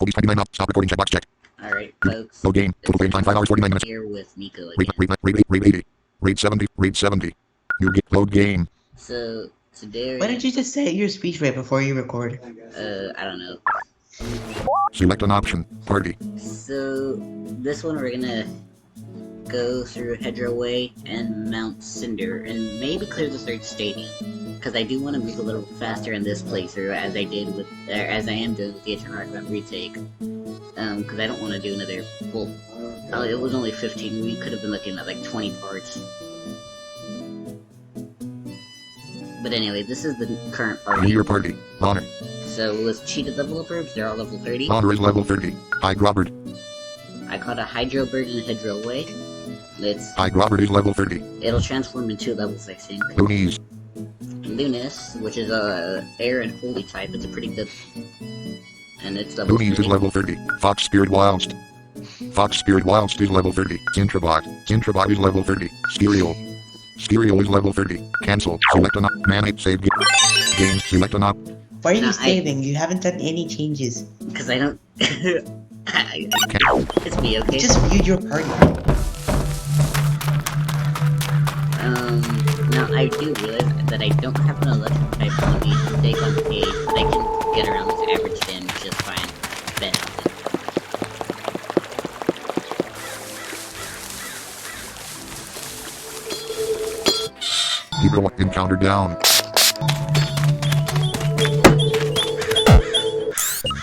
Oldies 29 up. Stop recording. Checkbox check. Alright, folks. Load game. Total game time 5 hours 49 minutes. Here with Nico Rate again. 80. Rate 70. Rate 70. New game. Load game. So, today... Why don't you just say your speech right before you record? I don't know. Select an option. Party. So, this one we're gonna go through Hedgerow Way and Mount Cinder, and maybe clear the third stadium. Because I do want to move a little faster in this playthrough, as I did with, as I am doing with the Eternal Archivant retake. Because I don't want to do another, well, it was only 15, we could have been looking at like 20 parts. But anyway, this is the current party. New Year party. Honor. So let's cheat at developers, they're all level 30. Honor is level 30. I Robert. I caught a Hydro Bird in Hedgerow Way. I Robert is level 30. It'll transform in 2 levels, I think. Loonies. Lunis, which is a air and holy type, it's a pretty good. And it's level Loonies 30. is level 30. Fox Spirit Whilst. Fox Spirit Whilst is level 30. Intrabot. Intrabot is level 30. Stereo. Stereo is level 30. Cancel. Select an op. Manage save game. Games. Select an op. Why are you No, saving? You haven't done any changes. Because I don't... It's me, okay? Just viewed your party. Now I do realize that I don't have an electric type on me to take on the page, but I can get around with average damage just fine. Ben. Hero encounter down.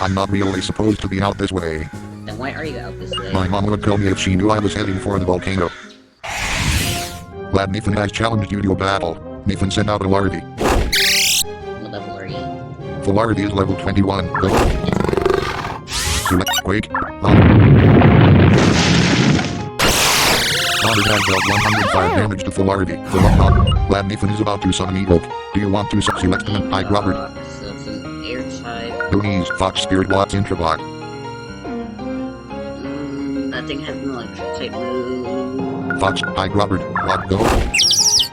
I'm not really supposed to be out this way. Then why are you out this way? My mom would tell me if she knew I was heading for the volcano. Glad Nathan has challenged you to a battle. Nathan sent out a Lardy. What level are you? The Lardy is level 21. Go. Select Quake. Honor has dealt 105 damage to Fularity. Glad Nathan is about to summon Evoke. Do you want to select them? I Robert. So it's an air type. Loonies, Fox Spirit Watts Intravot. That thing has an electric type move. Fox, I Robert. What go?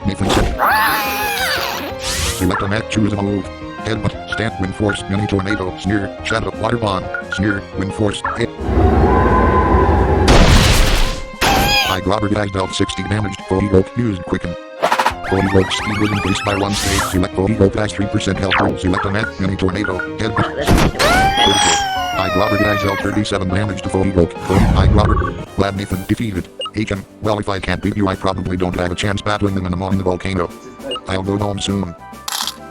Nathan said. Select a net, choose a move. Headbutt, Stamp, Wind Force, Mini Tornado, Sneer, Shadow, Water Bond, Sneer, Wind Force, hit. I Robert has dealt 60 damage. Full Evoke used Quicken. Full Evoke speed was increased by 1 stage. Select Full Evoke has 3% health roll. Select a net, Mini Tornado, Headbutt. I Robert has dealt 37 damage to Full Evoke. I Robert. Glad Nathan defeated. Aiken. Well, if I can't beat you, I probably don't have a chance battling the Manamon in the volcano. I'll go home soon.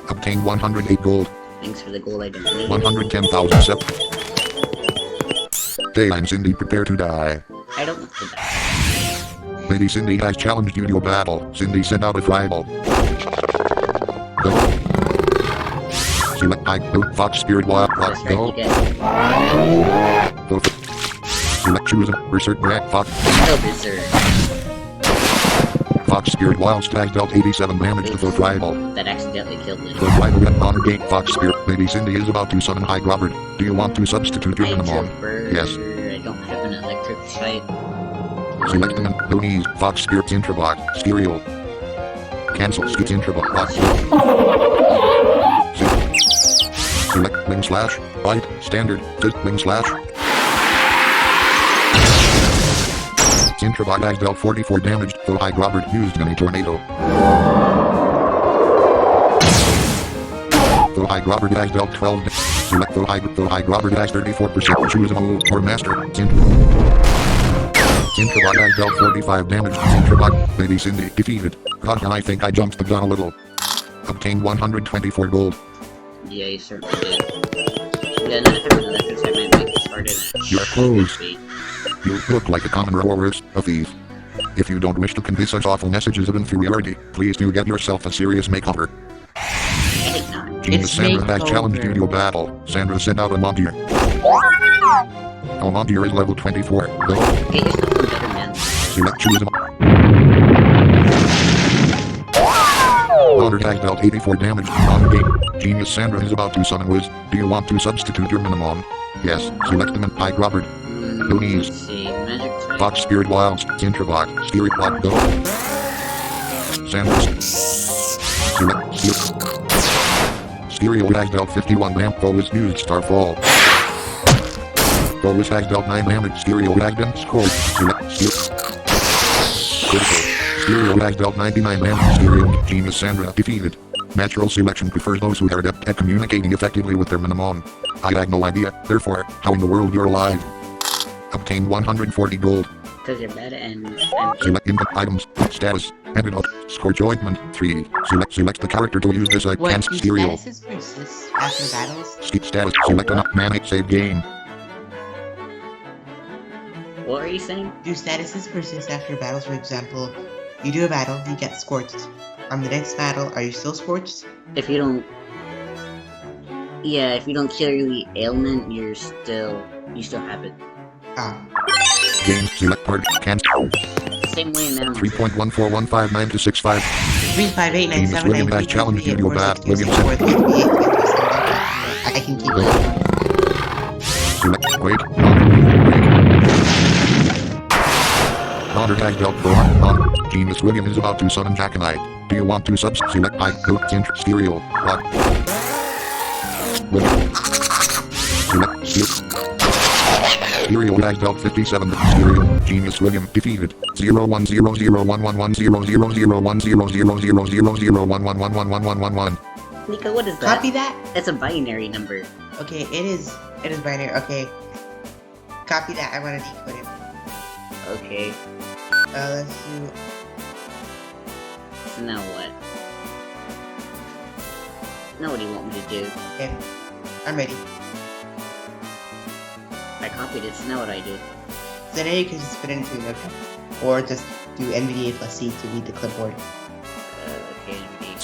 Obtain 108 gold. Thanks for the gold I don't need. 110,000 sep. Dayline Cindy, prepare to die. I don't want to die. Lady Cindy has challenged you to a battle. Cindy sent out a tribal. Go. Select I go. Fox Spirit Wild. Fox Just go. ready to get. Go. Select choose a Berserk Rat Fox. No berserk. Fox Spirit Wild has dealt 87 damage to the tribal. That accidentally killed me. The tribal got on gate. Fox Spirit. Lady Cindy is about to summon High Robert. Do you want to substitute your Manamon? Yes. I don't have an electric type. Select them. Loonies. Fox Spirit Intravot. Stereo. Cancel. Skip Intravot. Fox. Select Wing Slash. Bite. Standard. Fist Wing Slash. Intravot has dealt 44 damage. Though High Robert used Mini Tornado. Though High Robert has dealt 12 damage. Select though High Robert has 34%. Choose a move or master. Intravot has dealt 45 damage. Intravot. Lady Cindy defeated. Haha, I think I jumped the gun a little. Obtained 124 gold. Yeah, you certainly did. Yeah, not having an electric type might make this harder than You're close. it You look like a common rower, a thief. If you don't wish to convey such awful messages of inferiority, please do get yourself a serious makeover. should be. Not. Genius It's Sandra has makeover. challenged you to a battle. Sandra sent out a Montier. A Montier is level 24. Go. Get yourself some better men. Select choose a Honor has dealt 84 damage. On game. Genius Sandra is about to summon Wiz. Do you want to substitute your Manamon? Yes. Select them and High Robert. Loonies. Let's see. Magic type. Fox Spirit Wilds. Intravot. Spirit Bot. Go. Sanders. Select. Stereo has dealt 51 damage. Always used Starfall. Always has dealt 9 damage. Stereo has been scored. Select critical. Stereo has dealt 99 damage. Stereo Genius Sandra defeated. Natural selection prefers those who are adept at communicating effectively with their Manamon. I had no idea, therefore, how in the world you're alive. Obtain 140 gold. Because you're bad and Select income items. Status. Antidote. Scorch ointment. 3. Select the character to use this What, against do Stereo. statuses persist after battles? Skip status. Select an manage save game. what are you saying? Do statuses persist after battles? For example, you do a battle, you get scorched. On the next battle, are you still scorched? If you don't, yeah, if you don't cure the ailment, you still have it. Ah. Game. Select part. Cancel. Same way now. 3.14159-65. 35897 William has challenged you to a bat. William said. I can keep it. Select. Wait. Honor tag dealt for on. Genius William is about to summon Jack and I. Do you want to subs? Select I. Go. Stereo. Lock. William. Select. Stereo tag dealt 57. Stereo. Genius William defeated. 01001110001000001111111111. Nico, what is that? Copy that? It's a binary number. Okay, it is binary. Okay. Copy that. I want to decode it. Okay, Let's do. so now what? Now what do you want me to do? Okay. I'm ready. I copied it, so now what do I do? So now you can just put it into a notepad. Or just do NVDA plus C to read the clipboard. Okay, NVDA.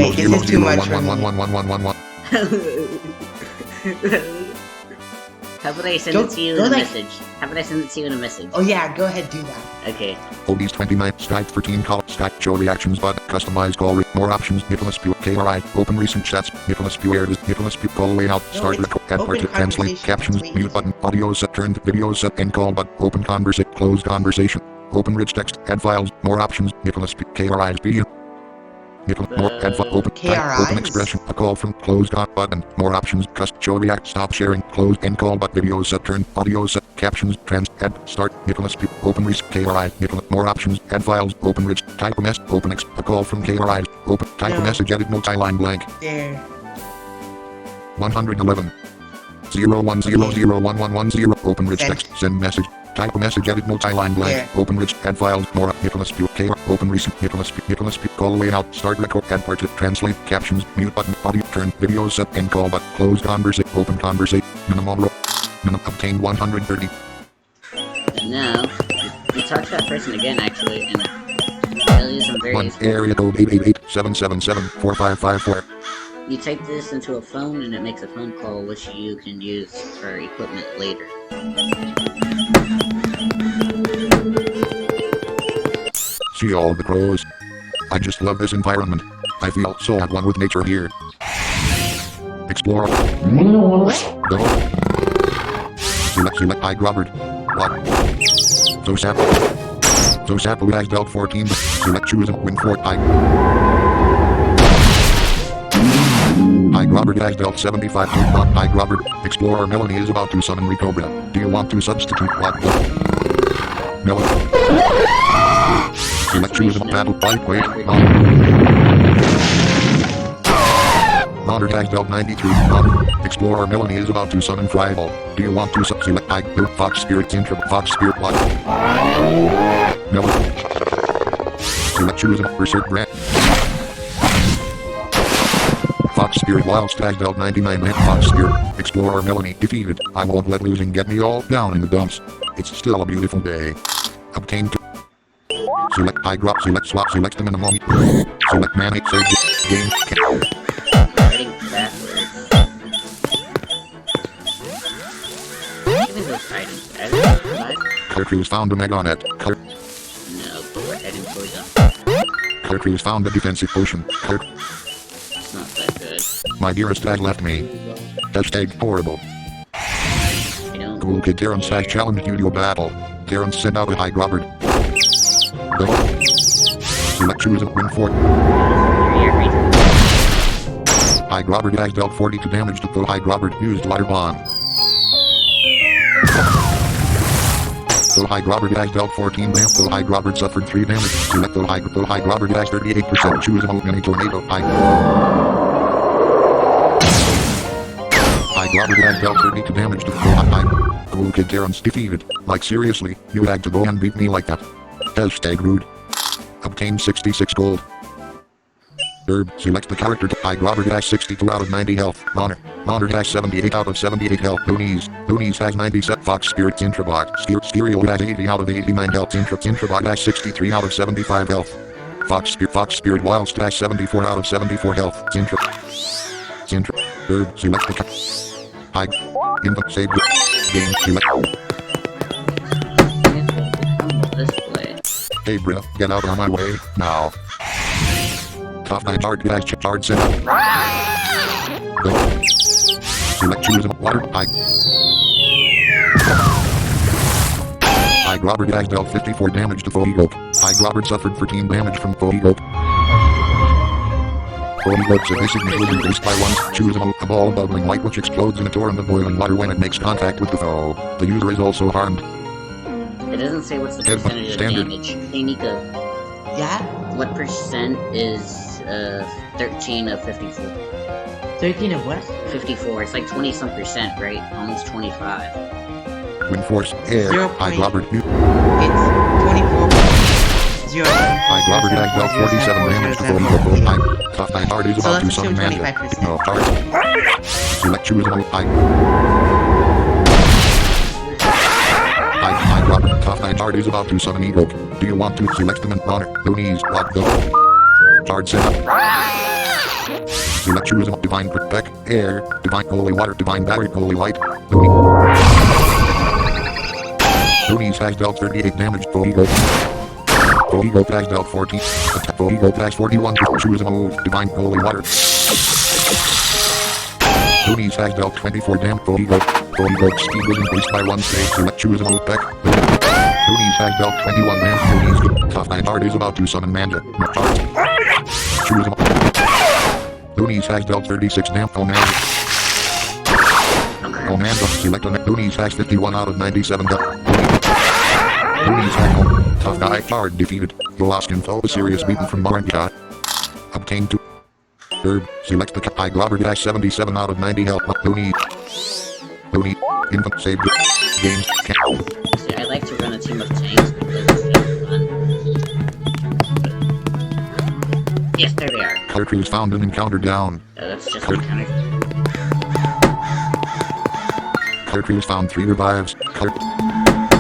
0100110000100000001111111111111111111111111111111111111111111111111111111111111111111111111111111111111111111111111111111111111111111111111111111111111111111111111111111111111111111111111111111111111111111111111111111111111111111111111111111111111111111111111111111111111111111111111111111111111111111111111111111111111111111111111111111111111111111111111111111111111111111111111111111111111111111111111111111111111111111111111111111111111111111111111111111111111111111111111111111111111111111111111111111111111111111111111111111111111111111111111111111111111111111111111111111111111111111111111111111111How about I send it to you in a message? How about I send it to you in a message? Oh yeah, go ahead, do that. Okay. Oldies 29, Skype 13, call, Skype, show reactions, but customize call, more options, Nicholas Pugh, KRI, open recent chats, Nicholas Pugh, Nicholas Pugh, call layout, start record, add part, translate, captions, mute button, audio set, turned, video set, end call, but open conversation, close conversation, open rich text, add files, more options, Nicholas Pugh, KRI, video. More add open type, open expression, a call from closed button, more options, show react, stop sharing, close end call but video set turn, audio set, captions, trans, add, start, Nicholas P, open reach, KRI, Nicholas, more options, add files, open rich, type a mess, open X, a call from KRI, open, type a message, edit notes, line blank. There. 111. 01001110, open rich Send. text, send message. Type a message, edit notes, line blank, Yeah. open rich, add files, more, Nicholas Pugh, K, open recent, Nicholas Pugh, call layout, start record, add part, translate, captions, mute button, audio, turn, video set, end call, but, close conversation, open conversation, minimum obtain 130. And now, you talk to that person again, actually, and tell you some various... 1, area code 888-777-4554. You type this into a phone, and it makes a phone call, which you can use for equipment later. See all the crows. I just love this environment. I feel so at one with nature here. Explore. Go. Select I Robert. What? Zosapu has dealt 14. Select choose and win 4 I Robert has dealt 75. I Robert. Explorer Melanie is about to summon Recobra. Do you want to substitute what? Melanie. Select choose and battle fight. Wait. Honor has dealt 93. Explorer Melanie is about to summon Flyball. Do you want to select I Fox Spirit Intro Fox Spirit Blood? Melanie. Select choose and Berserk Brand. Fox Spirit Wild Stag dealt 99 man Fox Spirit. Explorer Melanie defeated. I won't let losing get me all down in the dumps. It's still a beautiful day. Obtain select I drop select swap select the minimum. Select manage save game. Writing backwards. Even those items, Color Crews found a Meganet. No, but we're heading poison. Color Crews found a defensive potion. It's not that good. My dearest dad left me. Hashtag horrible. I don't... Cool kid Terrence has challenged you to a battle. Terrence sent out a high Robert. Go. Select choose and win 4. High Robert has dealt 42 damage to the High Robert used water bomb. The High Robert has dealt 14 damage. The High Robert suffered 3 damage. Select the High Robert has 38%. Choose a mini tornado. High Robert has dealt 32 damage to the High. Cool Kid Terrence defeated. Like seriously, you had to go and beat me like that. Hashtag rude. Obtain 66 gold. Herb, select the character. High Robert has 62 out of 90 health. Honor has 78 out of 78 health. Loonies has 97. Fox Spirit Intrabot. Stereo has 80 out of 89 health. Intrabot has 63 out of 75 health. Fox Spirit Whilst has 74 out of 74 health. Herb, select the High. Save game. Select. Hey bro, get out of my way, now. Tough 9 hard guys, hard set up. Go. Select choose water. High Robert has dealt 54 damage to Foggy Oak. High Robert suffered 14 damage from Foggy Oak. Foggy Oak's evasive was increased by 1. Choose a ball of bubbling light which explodes in a torrent of boiling water when it makes contact with the foe. The user is also harmed. It doesn't say what's the percentage of damage. Hey Nico. Yeah? What percent is 13 of 54? 13 of what? 54. It's like 20 some percent, right? Almost 25. Wind force, air, High Robert, It's 24.0. High Robert has dealt 47 damage to Foggy Oak. Tough 9 hard is about to summon Manda. No, hard. Select choose High Robert, Tough 9 hard is about to summon Eagle. Do you want to select them in honor? Loonies, lock go. Hard set up. Select choose Divine Protect, Air, Divine Holy Water, Divine Battery, Holy Light. Loonies has dealt 38 damage to Foggy Oak. Foggy Oak has dealt 14. Foggy Oak has 41. Choose a move, Divine Holy Water. Loonies has dealt 24 damage. Foggy Oak's speed was increased by 1 stage. Select choose a move back. Loonies has dealt 21 damage. Loonies Tough 9 hard is about to summon Manda. Choose a Loonies has dealt 36 damage. Manda. Select on Loonies has 51 out of 97 health. Loonies has Tough Guy hard defeated. The lost info a serious beaten from Maranka. Obtain 2. Herb, select the High Robert has 77 out of 90 health. Looney, infant save games. See, I like to run a team of tanks because it's fun. Yes, there they are. Cartridge found and encounter down. Oh, that's just encountered. Cartridge found 3 revives.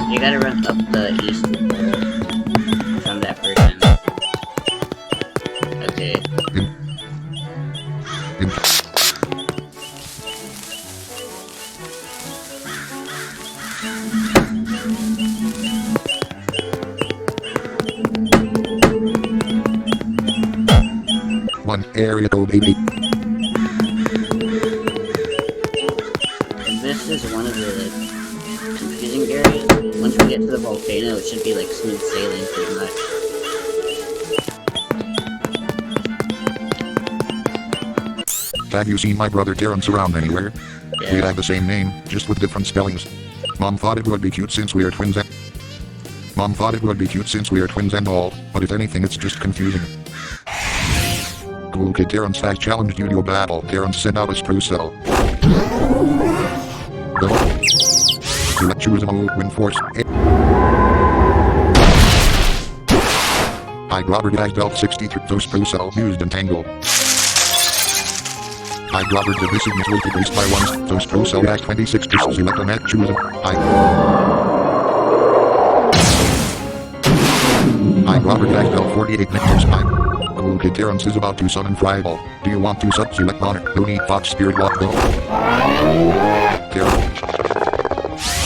You gotta run up the east from that person. Okay. One area code 88. This is one of the confusing areas. Once we get to the volcano, it should be like smooth sailing pretty much. Have you seen my brother Terrence around anywhere? Yeah. We have the same name, just with different spellings. Mom thought it would be cute since we are twins and all, but if anything it's just confusing. Cool Kid Terrence has challenged you to a battle. Terrence sent out a spruce cell. Go. Select choose a move, wind force. High Robert has dealt 63 those spruce cell used entangle. High Robert divisiveness was decreased by 1. Those spruce cell has 26 to select a net choose a High Robert has dealt 48 nectos. Cool Kid Terrence is about to summon Fryball. Do you want to select honor? Looney Fox Spirit Walk go. Terrence.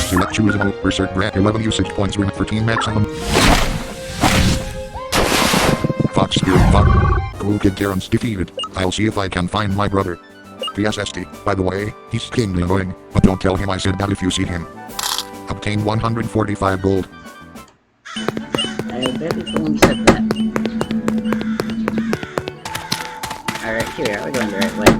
Select choose a move. Berserk grant 11 usage points with 13 maximum. Fox Spirit Fox. Cool Kid Terrence defeated. I'll see if I can find my brother. PSST. By the way, he's kingly annoying, but don't tell him I said that if you see him. Obtain 145 gold. I bet if someone said that. Alright, here we are. We're going the right way.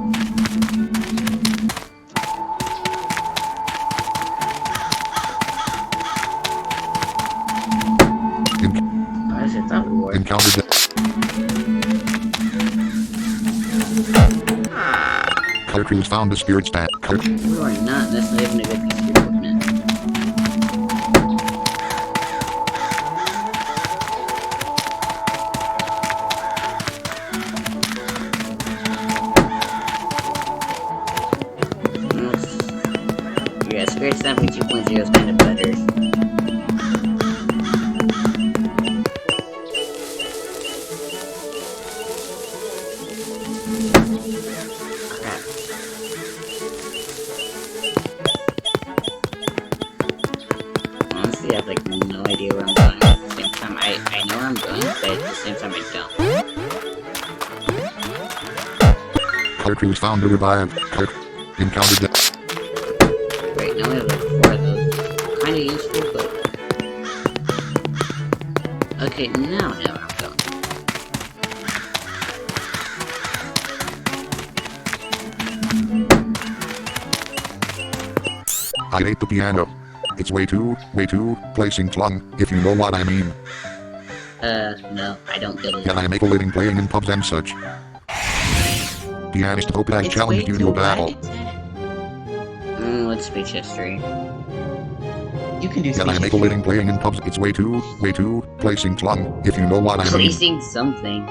Encountered Color Cruise found the spirit stat. You are not. That's not even a good piece of equipment. Yeah, Spirit Snapping 2.0 is kind of better. Crap. Honestly, I have like no idea where I'm going. At the same time, I know where I'm going, but at the same time, I don't. Color Cruise found the revived. Encountered Wait, now we have like 4 of those. Kinda useful, but... Okay, now I know where I'm going. I hate the piano. It's way too, placing tlung, if you know what I mean. No, I don't get it. And I make a living playing in pubs and such. Pianist hope I challenged you to a battle. What's speech history? You can do And I make a living playing in pubs. It's way too, placing tlung, if you know what I mean. Placing something.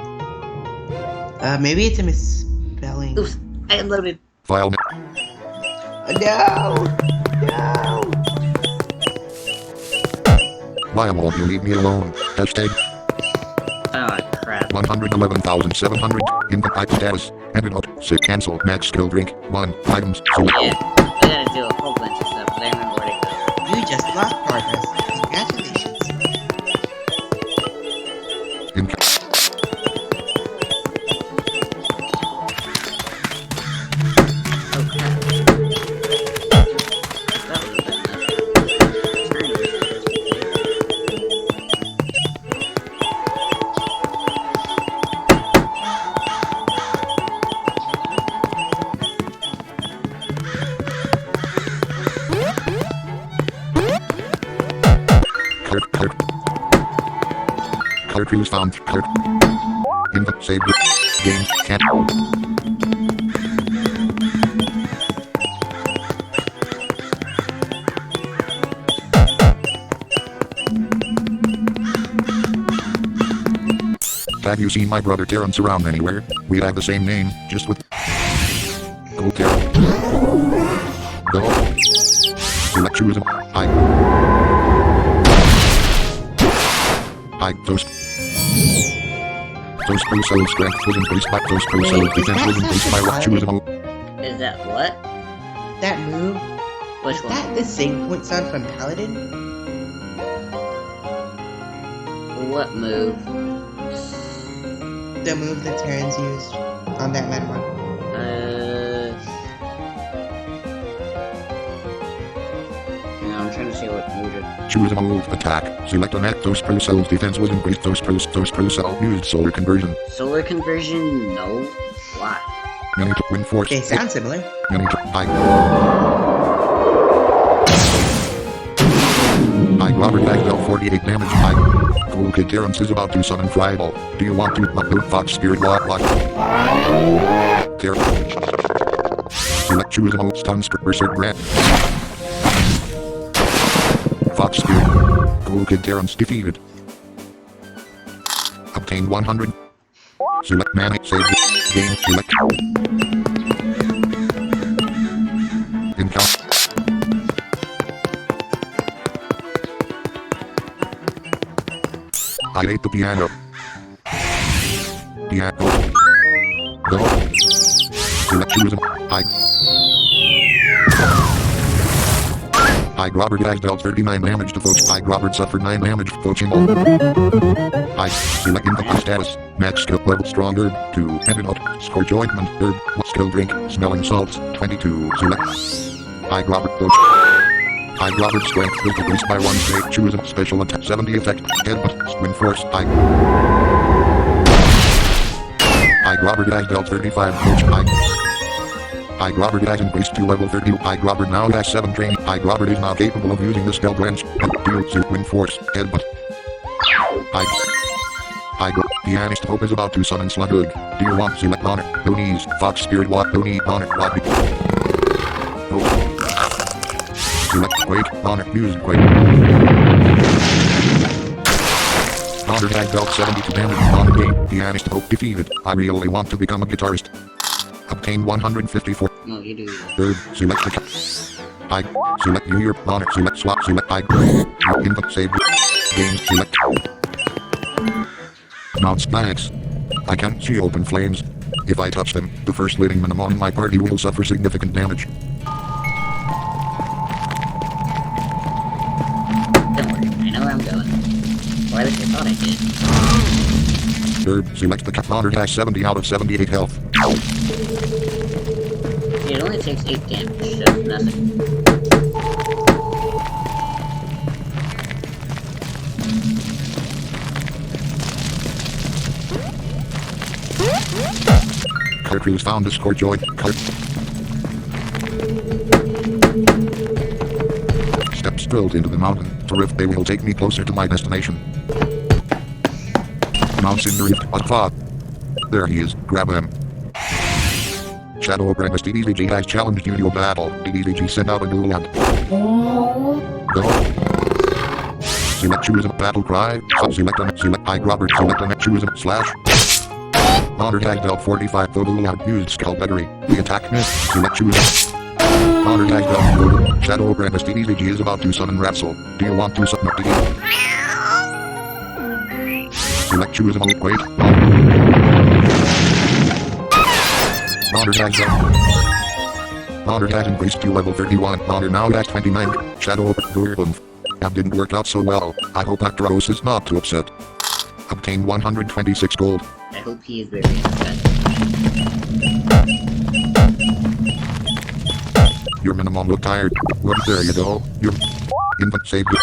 Maybe it's a misspelling. Oops, I unloaded. File No! No! Why won't you leave me alone? Hashtag Oh, crap. 111,700. Incomplete status. Ended up. Sick cancel. Max skill drink. 1 items. Yeah, I gotta do a whole bunch of stuff, but I remember where to go. You just lost progress. Congratulations. Oh, crap. That was a bit nuts. Turn it. Color Cruise found. In the save game. Can't. Have you seen my brother Terrence around anywhere? We have the same name, just with... Go Terrence. Go. Select choose him. Those crucial strength was increased by those crucial defense was increased by rock choosable. Is that what? That move, Which is one? that the same point sound from Paladin? What move? The move that Terrans used on that Manamon. No, I'm trying to see what move it. Choose a move attack. Select on those crucial defense was increased those crucial used solar conversion. Solar conversion? No. Why? Many to win force. They sound similar. Many to Robert Bag dealt 48 damage. Cool Kid Terrence is about to summon Frieball. Do you want to upload Fox Spirit Watch? Select choose a move stuns Berserk Grant. Fox Spirit. Cool Kid Terrence defeated. Obtain 100. Select mana. Save game. Select. Encounter. I hate the piano. Piano. Go. Select choose him. Robert has dealt 39 damage to folks. Robert suffered 9 damage poaching. Select incomplete status. Max skill level strong herb 2. Ended up. Scorch ointment herb. Skill drink. Smelling salts 22. Select. Robert poach. Robert strength will decrease by 1 state. Choose a special attack 70 effect. Headbutt. Wind force. Robert has dealt 35 damage. Robert has increased to level 30. Robert now has 7 training. Robert is now capable of using the spell branch. Deal to wind force. Headbutt. Pianist Hope is about to summon Slughood. Do you want select Bonnet? Loonies. Fox Spirit Walk. Looney. Bonnet. Walk. Hope. Select Quake. Bonnet. Use Quake. Bonnet has dealt 72 damage. Bonnet game. Pianist Hope defeated. I really want to become a guitarist. Obtain 154. No, you do. Third. Select the select New Year. Bonnet. Select swap. Select input save. Game. Select. Mounts bags. I can't see open flames. If I touch them, the first living Manamon in my party will suffer significant damage. Don't worry, I know where I'm going. Or at least I thought I did. Third, select the cat. Bonnet has 70 out of 78 health. It only takes 8 damage, so nothing. Crews found a Scorchoid. Steps drilled into the mountain. Terrific, they will take me closer to my destination. Mounts in the rift. What thought? There he is. Grab him. Shadow Breakfast DDVG has challenged you to a battle. DDVG sent out a duel and... Go. Select choose a battle cry. Select I Robert. Select a choose a slash. Honor tag dealt 45 total out used skullduggery. The attack miss. Select choose. Honor tag dealt total. Shadow Breakfast DDVG is about to summon Rapsol. Do you want to summon DD? Select choose a wait. Honor tag dealt. Honor has increased to level 31. Honor now has 29. Shadow Boom. That didn't work out so well. I hope Actros is not too upset. Obtain 126 gold. I hope he is very upset. Your Manamon look tired. Well, there you go. Your infant saved it.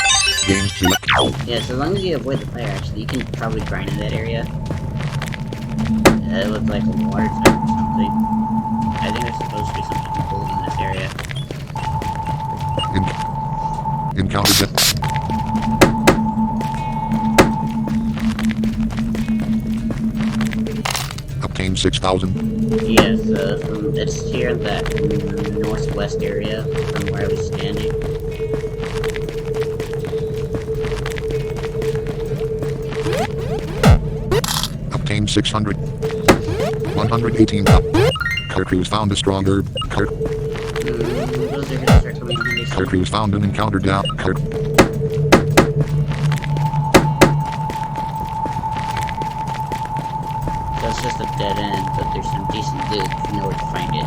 Game select. Yeah, so long as you avoid the fire, actually, you can probably grind in that area. It looks like a water type or something. I think there's supposed to be some people in this area. Encountered it. Obtain 6,000. Yes, it's here in that northwest area from where I was standing. Obtain 600. 118. Crews found a strong herb. Those are gonna start coming in handy soon. Crews found an encountered down. So it's just a dead end, but there's some decent loot if you know where to find it.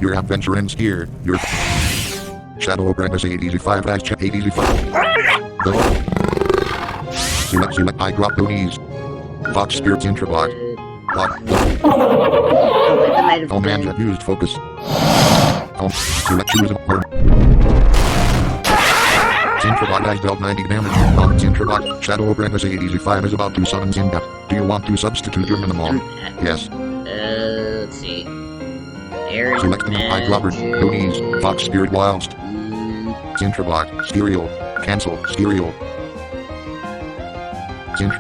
Your adventure ends here. Your Shadow Breakfast 885 has 885. Go. Select I drop the knees. Fox Spirits Intrabot. Oh man, you used focus. Select choose a word. Intrabot has dealt 90 damage. Intrabot, Shadow Breakfast 885 is about to summon Zinga. Do you want to substitute your Manamon? Yes. Let's see. Aaron Select the I Robert, Loonies, Fox Spirit Whilst. Intrabot, Stereo, Cancel, Stereo.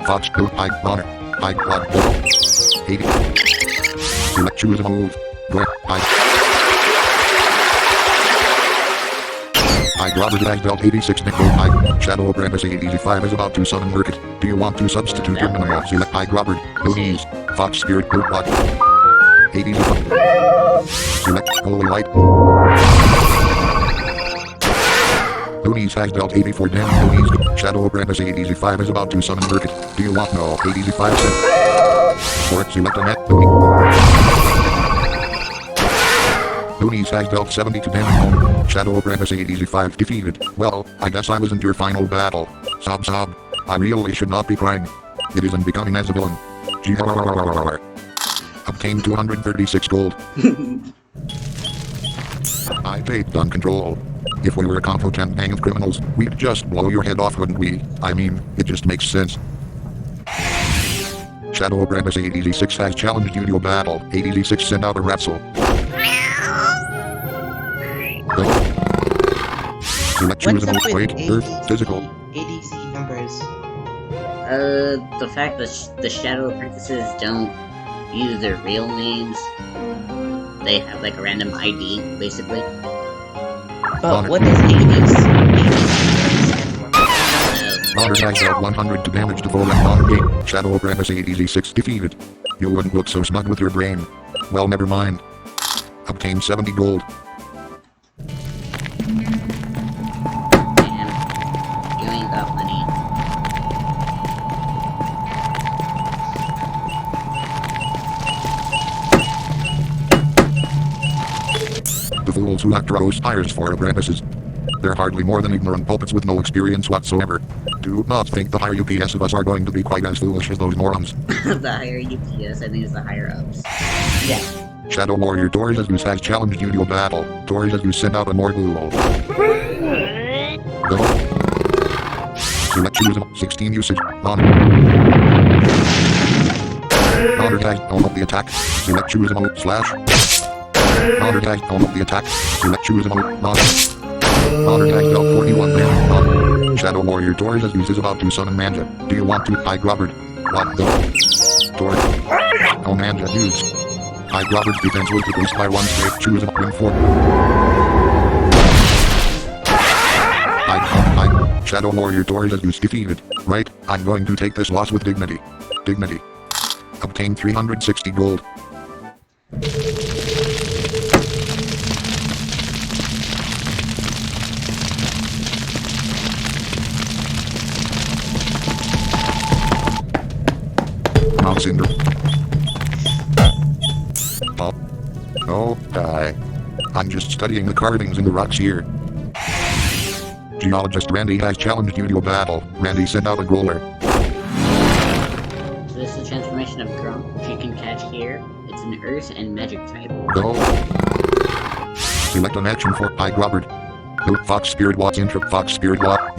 Fox, I Bonnet, I Blood, 80. Select choose a move. Go, I Robert has dealt 86 nickel. Shadow Breakfast 885 is about to summon Merkit. Do you want to substitute your Manamon? Select I Robert, Loonies, Fox Spirit, Blood. 85. Select Holy Light. Loonies has dealt 84 damage. Loonies. Shadow Breakfast 885 is about to summon Merkit. Do you want no 885 cent? Or select a net. Loonies has dealt 72 damage. Shadow Breakfast 885 defeated. Well, I guess I wasn't your final battle. Sob sob. I really should not be crying. It isn't becoming as a villain. Obtain 236 gold. I paid gun control. If we were a competent gang of criminals, we'd just blow your head off, wouldn't we? I mean, it just makes sense. Shadow Brandis 886 has challenged you to a battle. 886 send out a wrestle. Select choose What's up with weight, earth, physical. ADC numbers? The fact that the Shadow Apprentices don't use their real names. They have like a random ID, basically. But what does ADC stand for? Honor has dealt 100 to damage to foe and honor game. Shadow Brandis 886 defeated. You wouldn't look so smug with your brain. Well, never mind. Obtain 70 gold. Damn. You ain't got money. The fools who act rose hires for apprentices. They're hardly more than ignorant puppets with no experience whatsoever. Do not think the higher UPS of us are going to be quite as foolish as those morons. The higher UPS, I think it's the higher ups. Yeah. Shadow Warrior Torres has challenged you to a battle. Torres has sent out a more ghoul. Go. Select choose 16 usage. Honor tag on the attack. Select choose slash. Honor tag on the attack. Select choose Honor tag dealt 41 damage. Honor. Shadow Warrior Torres is about to summon Manja. Do you want to? I Robert. What go? Torres. Oh Manja used. I Robert's defense was decreased by 1 state. Choose a win 4. Shadow Warrior Torres is defeated. Right, I'm going to take this loss with dignity. Dignity. Obtain 360 gold. Now Cinder. Oh, die. I'm just studying the carvings in the rocks here. Geologist Randy has challenged you to a battle. Randy sent out a growler. So this is the transformation of Grump, which you can catch here. It's an earth and magic type. Go. Select an action for I Robert. Go Fox Spirit Watts Intra Fox Spirit Watt.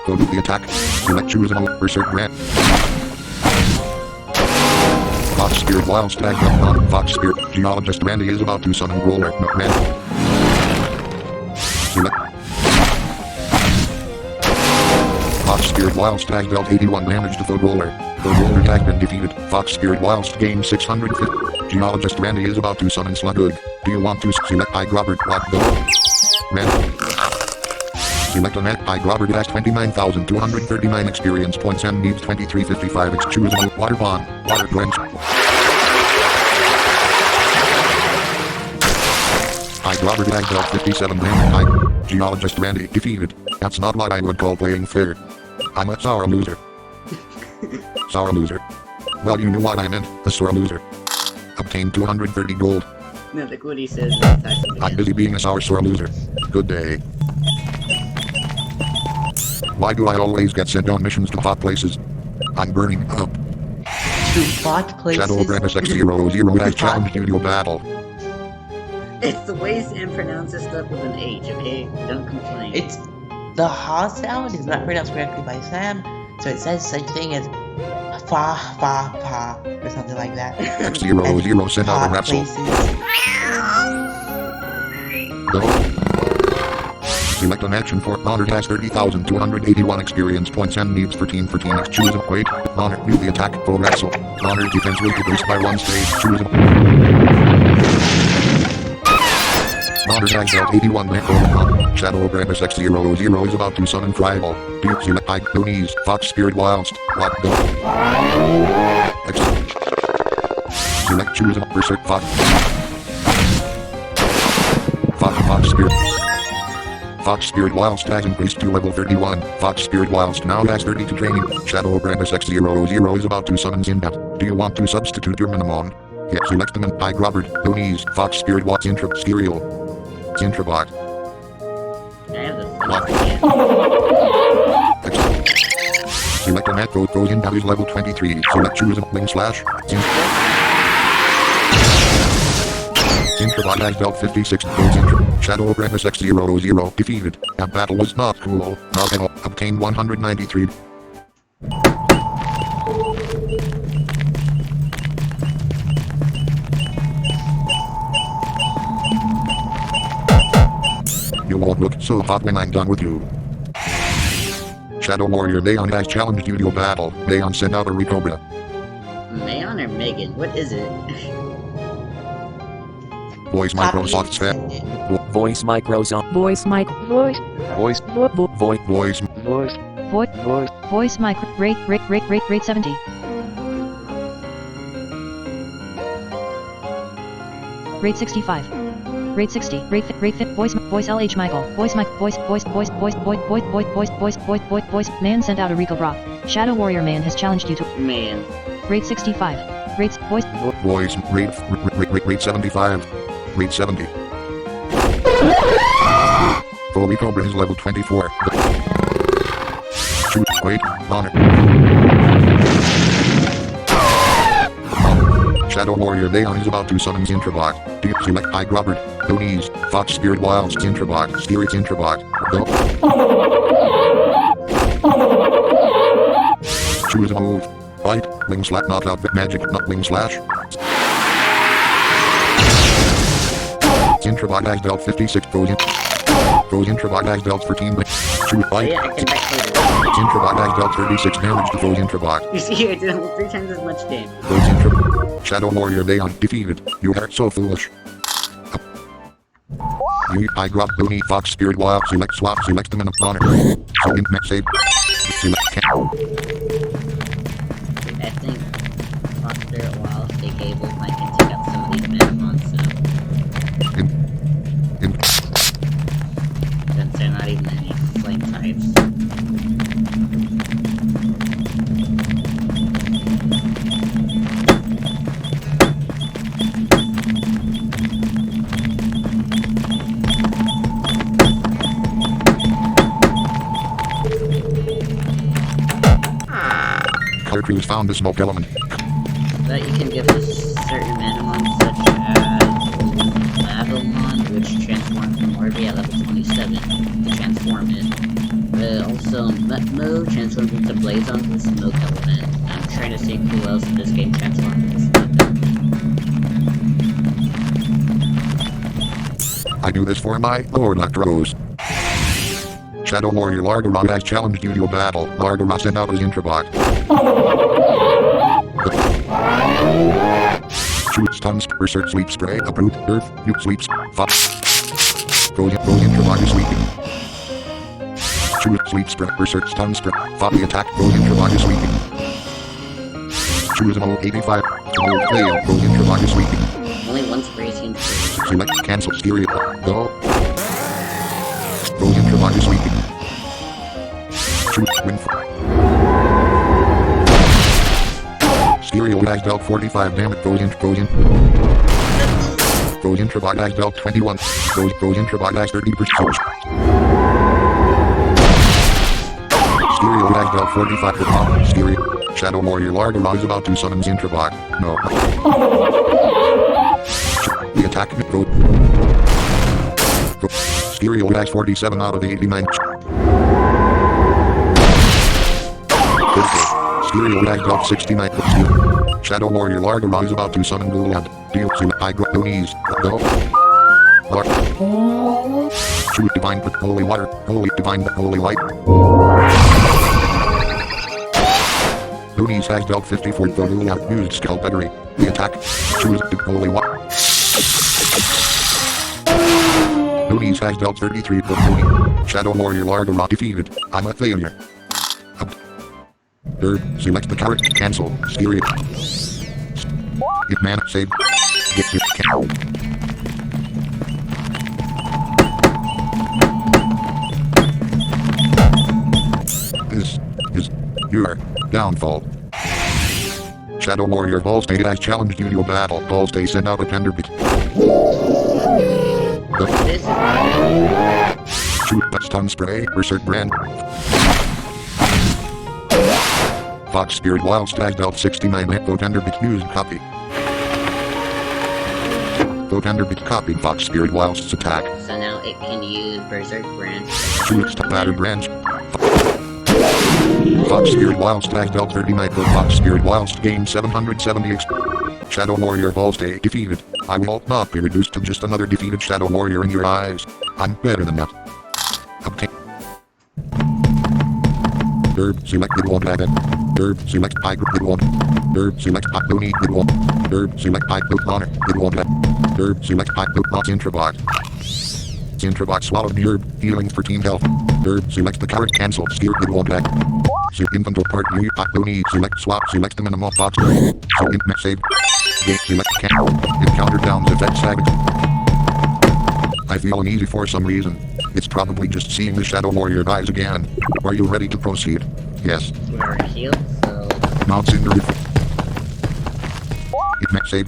Go to the attack. Select choose a Berserk Grant. Fox Spirit Wild Stag on Fox Spirit. Geologist Randy is about to summon Roller. No, Randy. Select. Fox Spirit Wild Stag dealt 81 damage to the Roller. The Roller has been defeated. Fox Spirit Wild gained 650. Geologist Randy is about to summon Slughood. Do you want to select I Robert? What go? Randy. Select a net. I Robert has 29,239 experience points and needs 2355. Choose a water bond. Water drench. I Robert has dealt 57 damage. Geologist Randy defeated. That's not what I would call playing fair. I'm a sour loser. Sour loser. Well, you knew what I meant. A sore loser. Obtain 230 gold. No, look what he says. I'm busy being a sour sore loser. Good day. Why do I always get sent on missions to hot places? I'm burning up. To hot places? Shadow Brandis X00 has challenged you to a battle. It's the way Sam pronounces stuff with an H, okay? Don't complain. It's the ha sound is not pronounced correctly by Sam, so it says such thing as fa fa pa or something like that. X00 sent out a wrestle. Go. Select an action for Honor has 30,281 experience points and needs 14. Choose a wait. Honor new the attack full wrestle. Honor defense will decrease by 1 stage. Choose a Honor has dealt 81 damage. Shadow Brandis X00 is about to summon Tribal. Do you select I Goonies, Fox Spirit Wilds, What go? Select choose a Berserk Fox. Fox Spirit. Fox Spirit Wilds has increased to level 31. Fox Spirit Wilds now has 32 training. Shadow Brandis X00 is about to summon Zindat. Do you want to substitute your Manamon? Yes, select them and I Robert, Goonies, Fox Spirit Watts Intra Stereo. Intrabot. I have the Select a net code goes in is level 23. Select choose a wing slash. Introvot has dealt 56 goes intro. Shadow Apprentice X00 defeated. That battle was not cool. Not at all. Obtained 193. You won't look so hot when I'm done with you. Shadow Warrior Leon has challenged you to a battle. Leon sent out a Recobra. Mayon or Megan? What is it? Voice Microsoft Spec. Voice Microsoft. Voice mic. Voice. Voice. Voice. Voice. Voice mic. Rate 70. Rate 65. Rate 60. Rate voice LH Michael. Voice man sent out a Rico Bra. Shadow Warrior man has challenged you to Man. rate 65. Rates voice Voice. Rate 75. Rate 70. Full Recobra is level 24. Shoot. Wait. Honor. Shadow Warrior Leon is about to summon Introvot. Do you select High Robert, Goonies, Fox Spirit Wilds, Introvot, Spirits Introvot, go. Choose a move. Fight, Wing Slash, not out, magic, not Wing Slash. Introvot has dealt 56 goes Introvot has dealt 13. Choose fight. Yeah, I can backplay Introvot has dealt 36 damage to foes Introvot. You see here, I did almost 3 times as much damage. Foes Introvot. Shadow Warrior Leon defeated. You are so foolish. You I grab Looney Fox Spirit Wild select swap select them in a honor. So in next save. Select can. I think Fox Spirit Wild, they gave up, I can take out some of these Manamon, so In since they're not even any flame types. Color Crews found the smoke element. But you can give us certain Manamon such as Lavamon, which transforms from Orby at level 27 to transform it. But also Mutmo transforms into Blazon with smoke element. I'm trying to see who else in this game transforms into smoke element. I do this for my Lord Electros. Shadow Warrior Largaron has challenged you to a battle. Largaron sent out his Introvot. Shoot stuns, research sleep spray, approved, earth, you sleeps, fuck. Go Introvot is sleeping. Shoot sleep spray, research stun spray, fuck the attack, go Introvot is sleeping. Choose a mode 85, to mode fail, go Introvot is sleeping. Only one spray seems to Select cancel stereo, go. Go Introvot is sleeping. Shoot win for. Stereo has dealt 45 damage. Goes Introvot has dealt 21. Goes Introvot has 30%. Stereo has dealt 45. Stereo. Shadow Warrior Largaron is about to summon Introvot. No. The attack go. Stereo has 47 out of 89. Stereo has dealt 69. Shadow Warrior Largaron is about to summon Gulad. Deal to I grab the knees. Go. Shoot divine with holy water. Holy divine with holy light. Loonies has dealt 54 for Gulad used Skullpedry. The attack. Choose the holy water. Loonies has dealt 33 for Looney. Shadow Warrior Largaron defeated. I'm a failure. Select the character. Cancel. Stereo. If man save. Get your cow. This is your downfall. Shadow Warrior Ballstay has challenged you to a battle. Ballstay sent out a tender bit. This is Shoot that stun spray. Research brand. Fox Spirit Wild Stag dealt 69 Echo Tender Bit used copy. Though Vanderbeek copied Fox Spirit whilst's attack. So now it can use Berserk Branch. Shoots to batter branch. Fox Spirit whilst has dealt 39, though Fox Spirit whilst gained 770 XP. Shadow Warrior Ball stay defeated. I will not be reduced to just another defeated Shadow Warrior in your eyes. I'm better than that. Obtain. Derb selected won't have it. Derb select I group it won't. Derb select I don't need it won't. Derb select I don't honor it won't have. Derb select I don't not Introvot. Introvot swallowed the herb, healing for team health. Derb select the carrot cancel, steer it won't back. So inventory part you I don't need select swap select the minimum box. So internet save. Gate select cancel. Encounter downs effect savage. I feel uneasy for some reason. It's probably just seeing the Shadow Warrior guys again. Are you ready to proceed? Yes. We're healed, so... Mount Cinder. Internet save.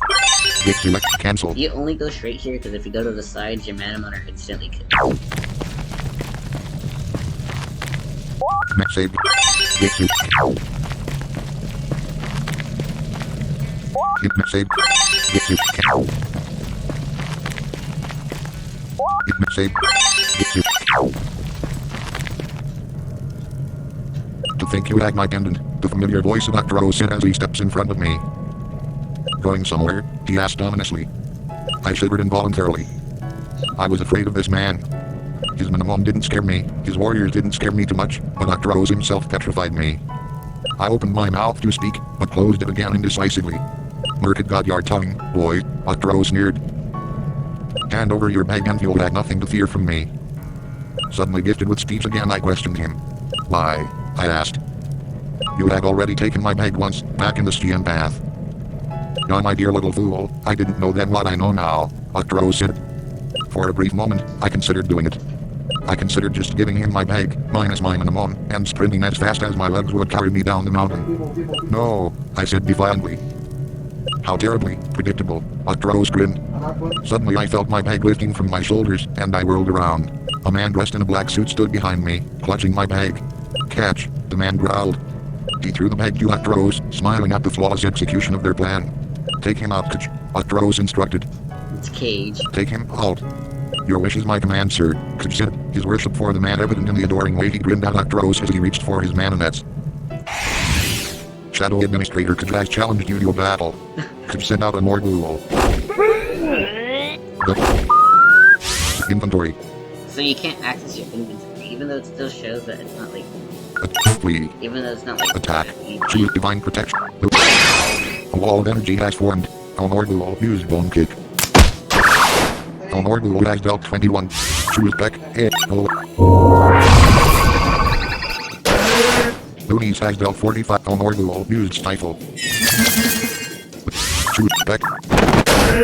Gate select cancel. You only go straight here, because if you go to the sides, your Manamon are instantly killed. Internet save. Gate select. Internet save. Gate select. Internet save. Gate select. To think you had my pendant, the familiar voice of Dr. O said as he steps in front of me. Going somewhere? He asked ominously. I shivered involuntarily. I was afraid of this man. His Manamon didn't scare me, his warriors didn't scare me too much, but Dr. O's himself petrified me. I opened my mouth to speak, but closed it again indecisively. Merkid got your tongue, boy, Dr. O sneered. Hand over your bag and you'll have nothing to fear from me. Suddenly gifted with speech again, I questioned him. Why? I asked. You had already taken my bag once, back in the Stygian path. Oh, my dear little fool, I didn't know then what I know now, Dr. O said. For a brief moment, I considered doing it. I considered just giving him my bag, minus my Manamon, and sprinting as fast as my legs would carry me down the mountain. No, I said defiantly. How terribly predictable, Dr. O grinned. Suddenly I felt my bag lifting from my shoulders, and I whirled around. A man dressed in a black suit stood behind me, clutching my bag. Catch, the man growled. He threw the bag to Dr. O's, smiling at the flawless execution of their plan. Take him out, Dr. O's instructed. It's Cage. Take him out. Your wish is my command, sir, Kaj said, his worship for the man evident in the adoring way he grinned at Dr. O's as he reached for his manonets. Shadow Administrator Kaj has challenged you to a battle. Kaj sent out a more ghoul. Inventory. So you can't access your inventory, even though it still shows that it's not like... Flee. Even though it's not like... Attack. Choose divine protection. A wall of energy has formed. Almorgul used bone kick. Almorgul has dealt 21. Choose back. Loonies has dealt 45. Almorgul used stifle. Choose back.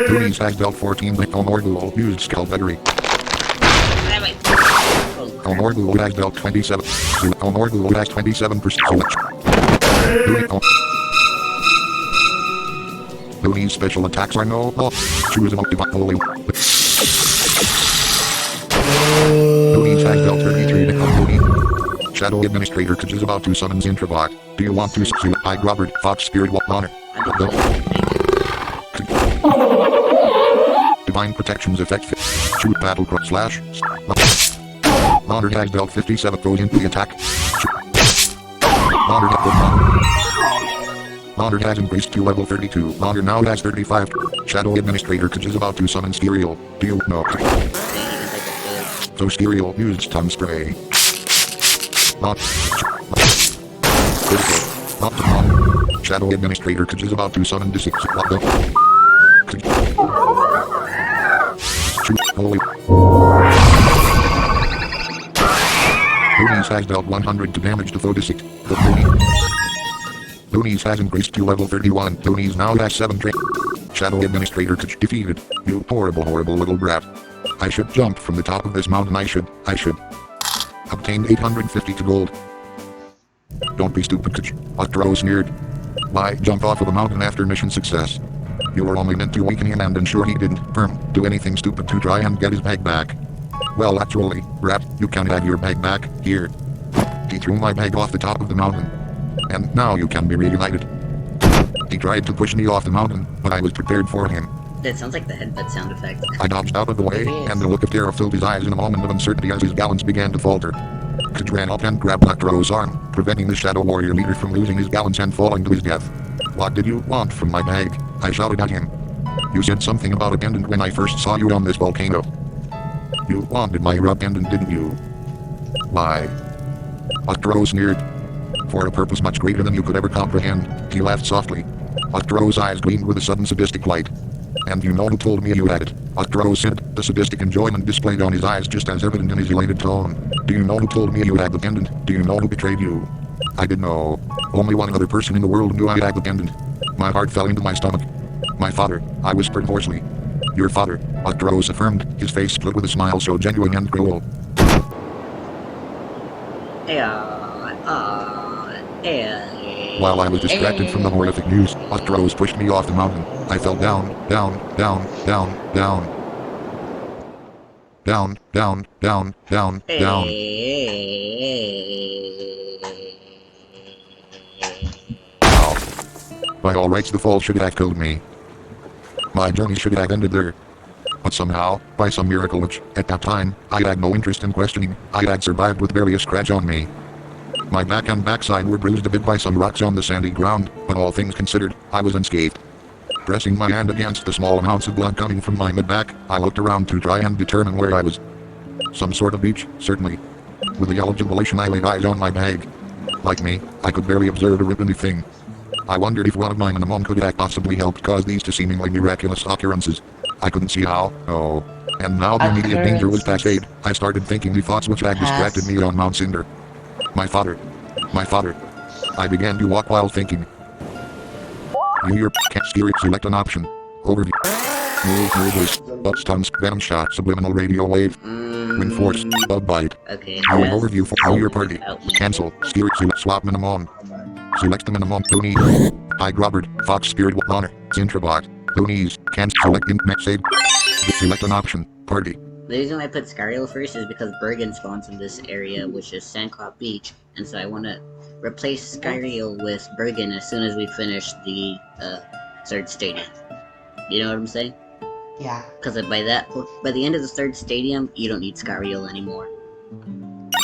Loonies has dealt 14. Almorgul used scalpedry. Almorgul has dealt 27. Almorgul has 27%. Looney's special attacks are no off. Choose them up to holy. Looney's has dealt 33 to Looney. Shadow Administrator Kaj is about to summon Introvot. Do you want to select I Robert Fox Spirit what honor? Divine Protections effect. Shoot battle slash. Honor has dealt 57 goes into the attack. Honor has increased to level 32. Honor now has 35. Shadow Administrator Kaj is about to summon Styriel. Do you know? So Styriel used tongue spray. Not. Critical. Not. Shadow Administrator Kaj is about to summon Disix. Holy. Loonies has dealt 100 to damage to Thodisit. The Loonies has increased to level 31. Loonies now has 7 train. Shadow Administrator Kaj defeated. You horrible little brat. I should jump from the top of this mountain. I should. Obtained 850 to gold. Don't be stupid, Kaj. Dr. O sneered. Why jump off of a mountain after mission success? You were only meant to weaken him and ensure he didn't do anything stupid to try and get his bag back. Well, actually, rat, you can have your bag back, here. He threw my bag off the top of the mountain. And now you can be reunited. He tried to push me off the mountain, but I was prepared for him. That sounds like the headbutt sound effect. I dodged out of the way, It is. and the look of terror filled his eyes in a moment of uncertainty as his balance began to falter. Kid ran up and grabbed Dr. O's arm, preventing the Shadow Warrior leader from losing his balance and falling to his death. What did you want from my bag? I shouted at him. You said something about a pendant when I first saw you on this volcano. You wanted my rub pendant, didn't you? Why? Dr. O sneered. For a purpose much greater than you could ever comprehend, he laughed softly. Dr. O's eyes gleamed with a sudden sadistic light. And you know who told me you had it? Dr. O said, the sadistic enjoyment displayed on his eyes just as evident in his elated tone. Do you know who told me you had the pendant? Do you know who betrayed you? I did know. Only one other person in the world knew I had the pendant. My heart fell into my stomach. My father, I whispered hoarsely. Your father, Dr. O's affirmed, his face split with a smile so genuine and cruel. While I was distracted from the horrific news, Dr. O's pushed me off the mountain. I fell down. Ow. By all rights, the fall should have killed me. My journey should have ended there. But somehow, by some miracle which, at that time, I had no interest in questioning, I had survived with barely a scratch on me. My back and backside were bruised a bit by some rocks on the sandy ground, but all things considered, I was unscathed. Pressing my hand against the small amounts of blood coming from my mid-back, I looked around to try and determine where I was. Some sort of beach, certainly. With the yell of jubilation I laid eyes on my bag. Like me, I could barely observe a rip in the thing. I wondered if one of my Manamon could have possibly helped cause these two seemingly miraculous occurrences. I couldn't see how, no. And now the immediate danger was past aid, I started thinking the thoughts which had distracted me on Mount Cinder. My father. I began to walk while thinking. You can't steer it, select an option. Overview. Move voice. Bug stunts, venom shot, subliminal radio wave. Wind force, bug bite. Okay. Viewing overview for your party. Cancel, steer it, select swap Manamon. Select the Manamon, Looney. High Robert, Fox Spirit Honor, Intrabot. Loonies, cancel, select internet save. Select an option, party. The reason why I put Scario first is because Bergen spawns in this area, which is Sandclop Beach, and so I want to replace Scario with Bergen as soon as we finish the third stadium. You know what I'm saying? Yeah. Because by the end of the third stadium, you don't need Scario anymore.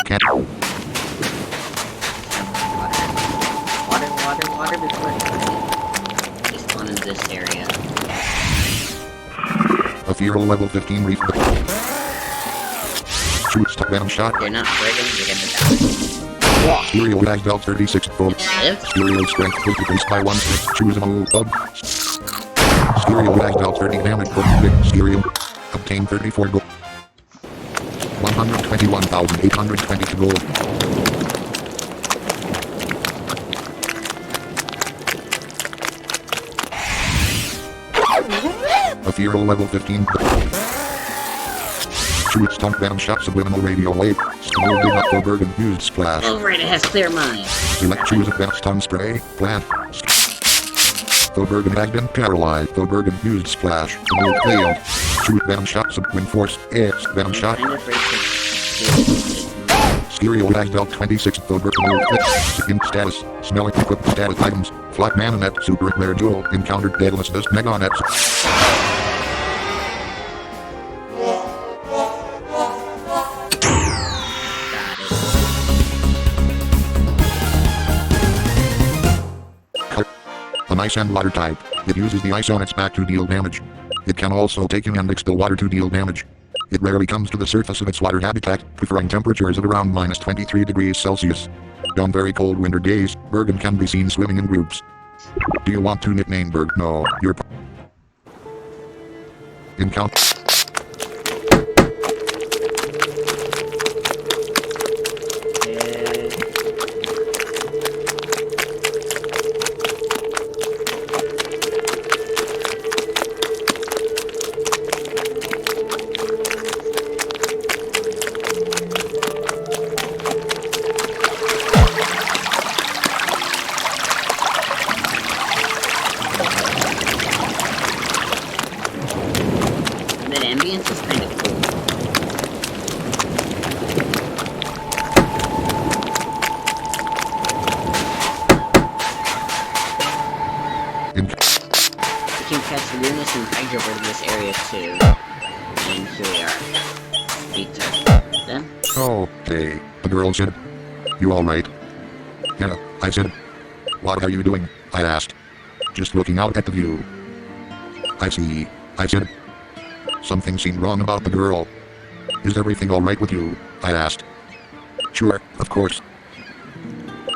Can't. Water before they spawn in this area. A feral level 15 reef. Shoot, stop venom shot. They're not Bergen, you're gonna die. Stereo lag belt 36 volt. Live? Stereo strength 50 boost by 1 6. Choose a move. Stereo lag belt 30 damage per click. Stereo. Obtain 34 gold. 121,822 gold. A feral level 15. Shoot, stun venom shot, subliminal radio wave. Small big up for Bergen used splash. Oh right, it has clear mind. Select choose a venom stun spray. Plant. Though Bergen had been paralyzed, though Bergen used splash. The move failed. Shoot venom shot, wind force. X venom shot. I'm afraid to... Stereo lag belt 26. Though Bergen move fixed. In status. Smelling equipped status items. Flat Manonet super rare duel. Encountered deadless dust meganets. An ice and water type. It uses the ice on its back to deal damage. It can also take in and expel water to deal damage. It rarely comes to the surface of its water habitat, preferring temperatures of around minus 23 degrees Celsius. On very cold winter days, Bergen can be seen swimming in groups. Do you want to nickname Berg? No, you're... Encounter... That ambience is kind of cool. can catch Lunas and Hydrobird in this area too. And here we are. We took them. Okay, the girl said. You alright? Yeah, I said. What are you doing? I asked. Just looking out at the view. I see, I said. Something seemed wrong about the girl. Is everything alright with you? I asked. Sure, of course.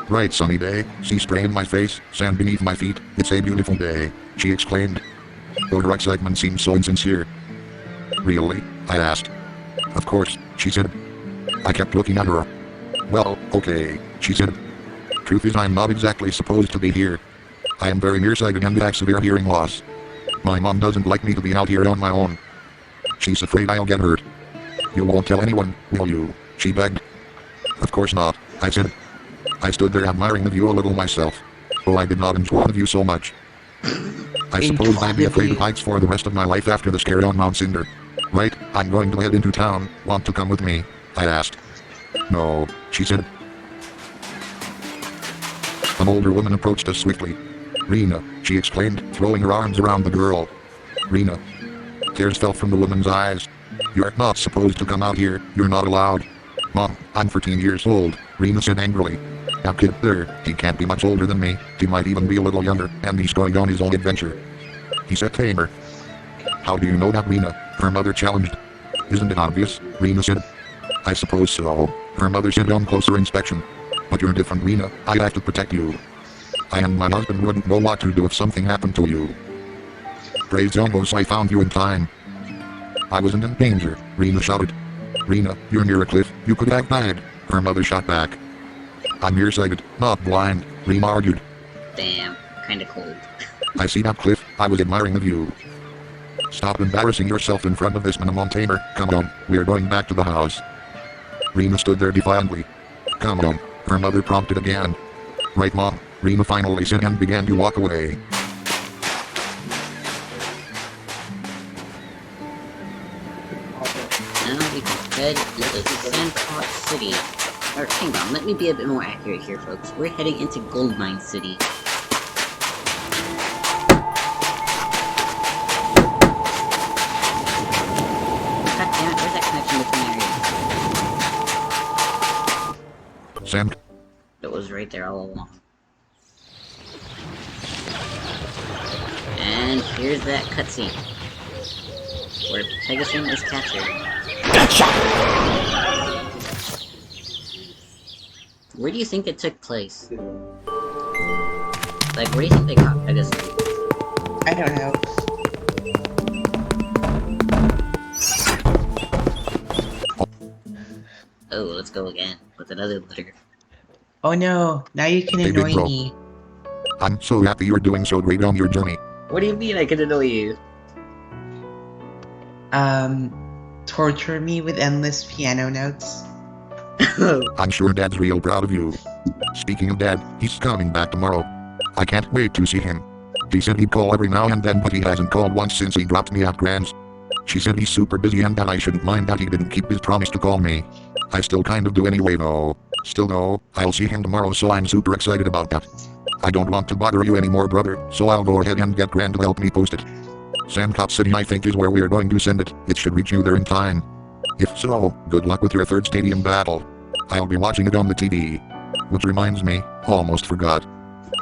Right, sunny day, sea spray in my face, sand beneath my feet, it's a beautiful day, she exclaimed. Though her excitement seemed so insincere. Really? I asked. Of course, she said. I kept looking at her. Well, okay, she said. Truth is I'm not exactly supposed to be here. I am very nearsighted and have severe hearing loss. My mom doesn't like me to be out here on my own. She's afraid I'll get hurt. You won't tell anyone, will you? She begged. Of course not, I said. I stood there admiring the view a little myself. Oh, I did not enjoy the view so much. I suppose I'd be afraid of heights for the rest of my life after the scare on Mount Cinder. Right, I'm going to head into town. Want to come with me? I asked. No, she said. An older woman approached us swiftly. Rena, she exclaimed, throwing her arms around the girl. Rena. Tears fell from the woman's eyes. You're not supposed to come out here, you're not allowed. Mom, I'm 14 years old, Rena said angrily. That kid there, he can't be much older than me, he might even be a little younger, and he's going on his own adventure. He said tamer. How do you know that, Rena? Her mother challenged. Isn't it obvious? Rena said. I suppose so, her mother said on closer inspection. But you're different, Rena, I have to protect you. I and my husband wouldn't know what to do if something happened to you. Praise Zongos, I found you in time. I wasn't in danger, Rena shouted. Rena, you're near a cliff, you could have died, her mother shot back. I'm nearsighted, not blind, Rena argued. Damn, kinda cold. I see that cliff, I was admiring the view. Stop embarrassing yourself in front of this Manamon tamer, come on, we're going back to the house. Rena stood there defiantly. Come on, her mother prompted again. Right, Mom, Rena finally said and began to walk away. Now we can head into Sandpot City. Or, hang on, let me be a bit more accurate here, folks. We're heading into Goldmine City. God damn it, where's that connection between areas? Sand. It was right there all along. And here's that cutscene. Where Pegasus is captured. Where do you think it took place? Like, where do you think they caught Pegasus? I don't know. Oh, let's go again with another letter. Oh no, now you can Hey, big annoy bro. me. I'm so happy you're doing so great on your journey. What do you mean I can annoy you? Torture me with endless piano notes. I'm sure Dad's real proud of you. Speaking of Dad, he's coming back tomorrow. I can't wait to see him. He said he'd call every now and then, but he hasn't called once since he dropped me at Grand's. She said he's super busy and that I shouldn't mind that he didn't keep his promise to call me. I still kind of do anyway though. Still though, I'll see him tomorrow, so I'm super excited about that. I don't want to bother you anymore, brother, so I'll go ahead and get Grand to help me post it. Sandcop City, I think, is where we're going to send it. It should reach you there in time. If so, good luck with your third stadium battle. I'll be watching it on the TV. Which reminds me, almost forgot.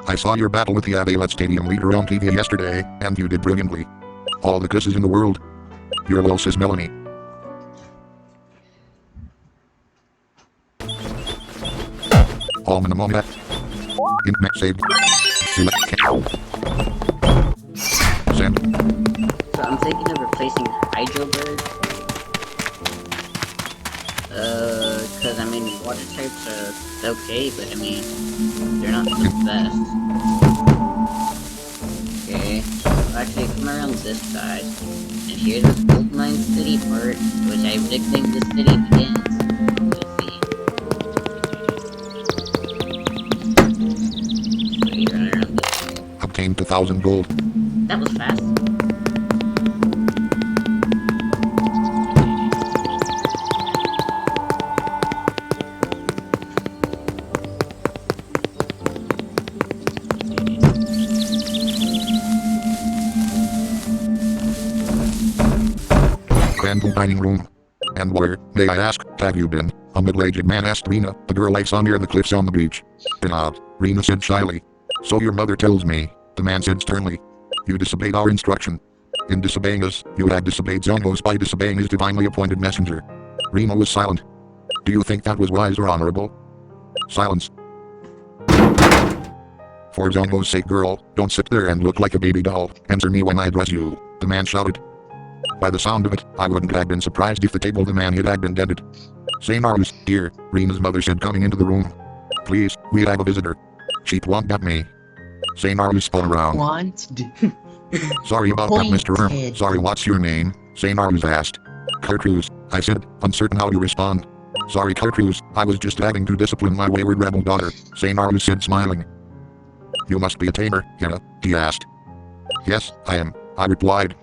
I saw your battle with the Avalet Stadium leader on TV yesterday, and you did brilliantly. All the kisses in the world. Your lil sis Melanie. All Manamon left. Internet saved. Select Send. So I'm thinking of replacing Hydrobird. Cause I mean, water types are okay, but I mean, they're not the best. Okay, actually come around this side. And here's the Goldmine City part, which I think this city begins. Let's see. So you run around this way. Obtained 2,000 gold. That was fast. Crandall dining room. And where, may I ask, have you been? A middle-aged man asked Rena. The girl I saw near the cliffs on the beach. Been out, Rena said shyly. So your mother tells me, the man said sternly. You disobeyed our instruction. In disobeying us, you had disobeyed Zongos by disobeying his divinely appointed messenger. Rena was silent. Do you think that was wise or honorable? Silence. For Zongo's sake, girl, don't sit there and look like a baby doll. Answer me when I address you, the man shouted. By the sound of it, I wouldn't have been surprised if the table the man hit had been dented. Say Marius, dear, Rena's mother said coming into the room. Please, we have a visitor. She plunked at me. Say Marius spun around. Sorry about that, Mr. Erm. Sorry, what's your name? Say Marius asked. Gertrude, I said, uncertain how to respond. Sorry, Gertrude, I was just having to discipline my wayward rebel daughter, Say Marius said smiling. You must be a tamer, Hannah, he asked. Yes, I am, I replied.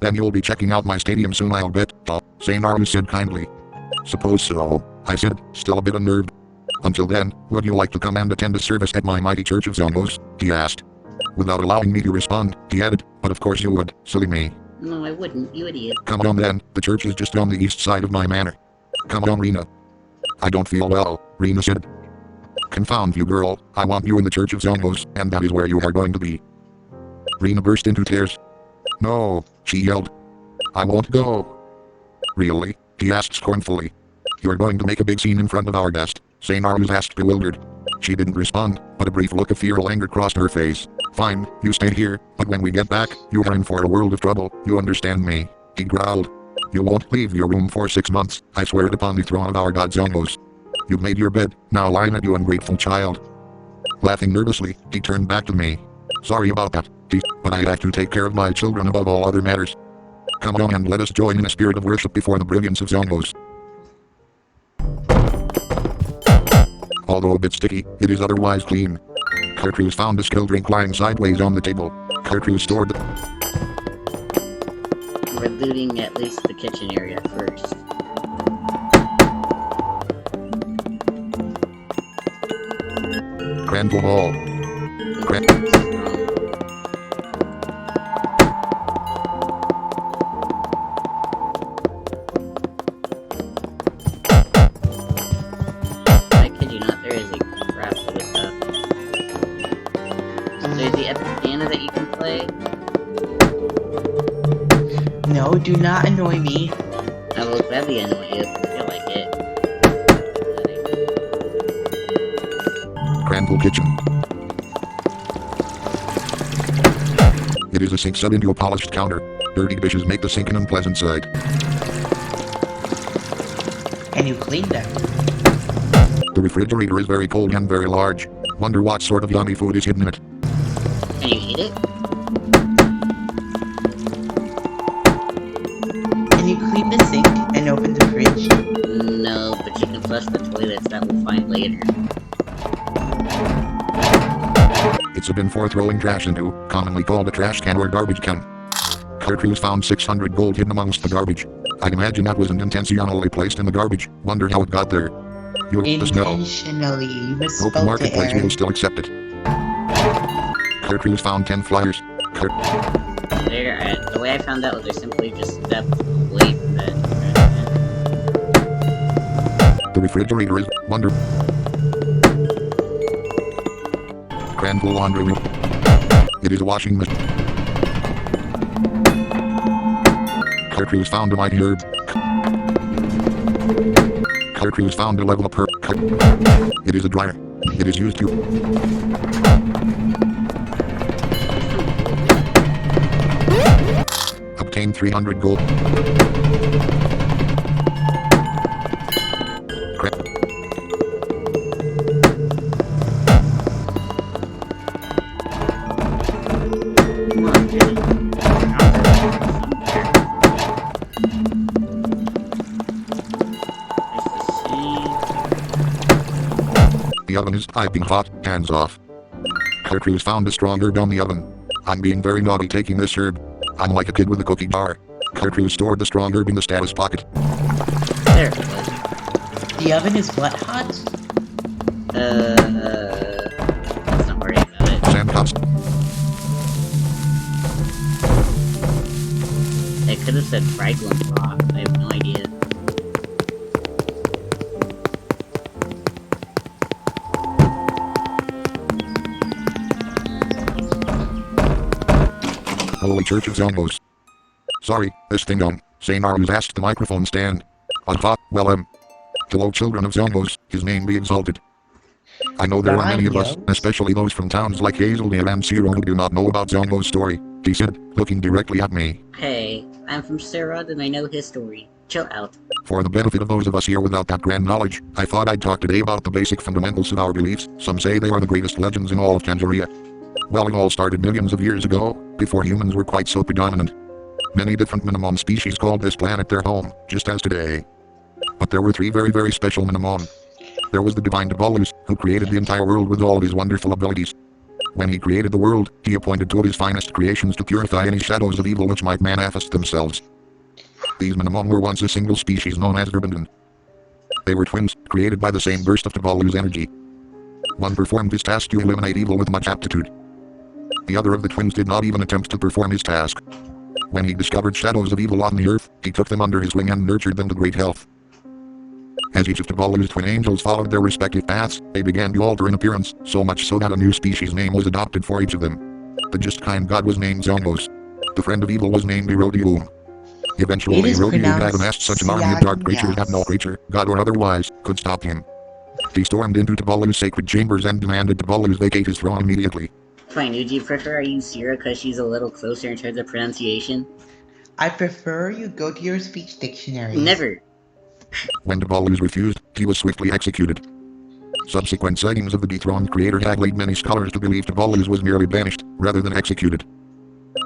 Then you'll be checking out my stadium soon, I'll bet, Say Marius said kindly. Suppose so, I said, still a bit unnerved. Until then, would you like to come and attend a service at my mighty church of Zongos? He asked. Without allowing me to respond, he added, but of course you would, silly me. No, I wouldn't, you idiot. Come on then, the church is just on the east side of my manor. Come on, Rena. I don't feel well, Rena said. Confound you, girl, I want you in the church of Zongos, and that is where you are going to be. Rena burst into tears. No, she yelled. I won't go. Really? He asked scornfully. You're going to make a big scene in front of our guest, Say Marius asked bewildered. She didn't respond, but a brief look of fear or anger crossed her face. Fine, you stay here, but when we get back, you are in for a world of trouble, you understand me? He growled. You won't leave your room for 6 months, I swear it upon the throne of our god Zongos. You've made your bed, now lie in it, you ungrateful child. Laughing nervously, he turned back to me. Sorry about that, but I have to take care of my children above all other matters. Come on and let us join in a spirit of worship before the brilliance of Zongos. Although a bit sticky, it is otherwise clean. Gertrude found a skill drink lying sideways on the table. Gertrude stored the... We're looting at least the kitchen area first. Granville Hall. I kid you not, there is a crap load of stuff. There's the epic piano that you can play. No, do not annoy me. I will gladly annoy you if you feel like it. Granville Kitchen. It is a sink set into a polished counter. Dirty dishes make the sink an unpleasant sight. And you cleaned them. The refrigerator is very cold and very large. Wonder what sort of yummy food is hidden in it. Can you eat it? Can you clean the sink and open the fridge? No, but you can flush the toilets, that we'll find later. It's a bin for throwing trash into, commonly called a trash can or garbage can. Gertrude found 600 gold hidden amongst the garbage. I'd imagine that wasn't intentionally placed in the garbage. Wonder how it got there. You the smell. Intentionally, you Open misspoke to marketplace will Aaron. still accept it. Gertrude found 10 flyers. The way I found out was I simply just stepped away from that. The refrigerator is wonder. Granville laundry room. It is a washing machine. Gertrude found a mighty herb. Gertrude found a level of herb. It is a dryer. It is used to obtain 300 gold. Come on, Jenny. The oven is piping hot, hands off. Gertrude found a strong herb on the oven. I'm being very naughty taking this herb. I'm like a kid with a cookie jar. Gertrude stored the strong herb in the status pocket. There it was. The oven is what hot? Let's not worry about it. Sandcups. Hey, could have said Fragment Rock. I have no idea. Holy Church of Zongos. Sorry, this thing saying who's asked the microphone stand. I thought, well, hello children of Zongos, his name be exalted. I know there are many of us, especially those from towns like Hazeldale and Zero who do not know about Zongo's story, he said, looking directly at me. Hey, I'm from Serod and I know his story. Chill out. For the benefit of those of us here without that grand knowledge, I thought I'd talk today about the basic fundamentals of our beliefs. Some say they are the greatest legends in all of Tanzania. Well, it all started millions of years ago, before humans were quite so predominant. Many different Manamon species called this planet their home, just as today. But there were three very, very special Manamon. There was the divine Dabalus, who created the entire world with all of his wonderful abilities. When he created the world, he appointed two of his finest creations to purify any shadows of evil which might manifest themselves. These Manamon were once a single species known as Verbandan. They were twins, created by the same burst of Dabalus energy. One performed his task to eliminate evil with much aptitude. The other of the twins did not even attempt to perform his task. When he discovered shadows of evil on the earth, he took them under his wing and nurtured them to great health. As each of Dabalu's twin angels followed their respective paths, they began to alter in appearance, so much so that a new species name was adopted for each of them. The just kind god was named Zongos. The friend of evil was named Erodium. Eventually Erodium had amassed such an army of dark creatures that no creature, god or otherwise, could stop him. He stormed into Dabalu's sacred chambers and demanded Dabalus vacate his throne immediately. Fine, would you prefer I use Sierra because she's a little closer in terms of pronunciation? I prefer you go to your speech dictionary. Never! When Dabalus refused, he was swiftly executed. Subsequent sightings of the dethroned creator had led many scholars to believe Dabalus was merely banished, rather than executed.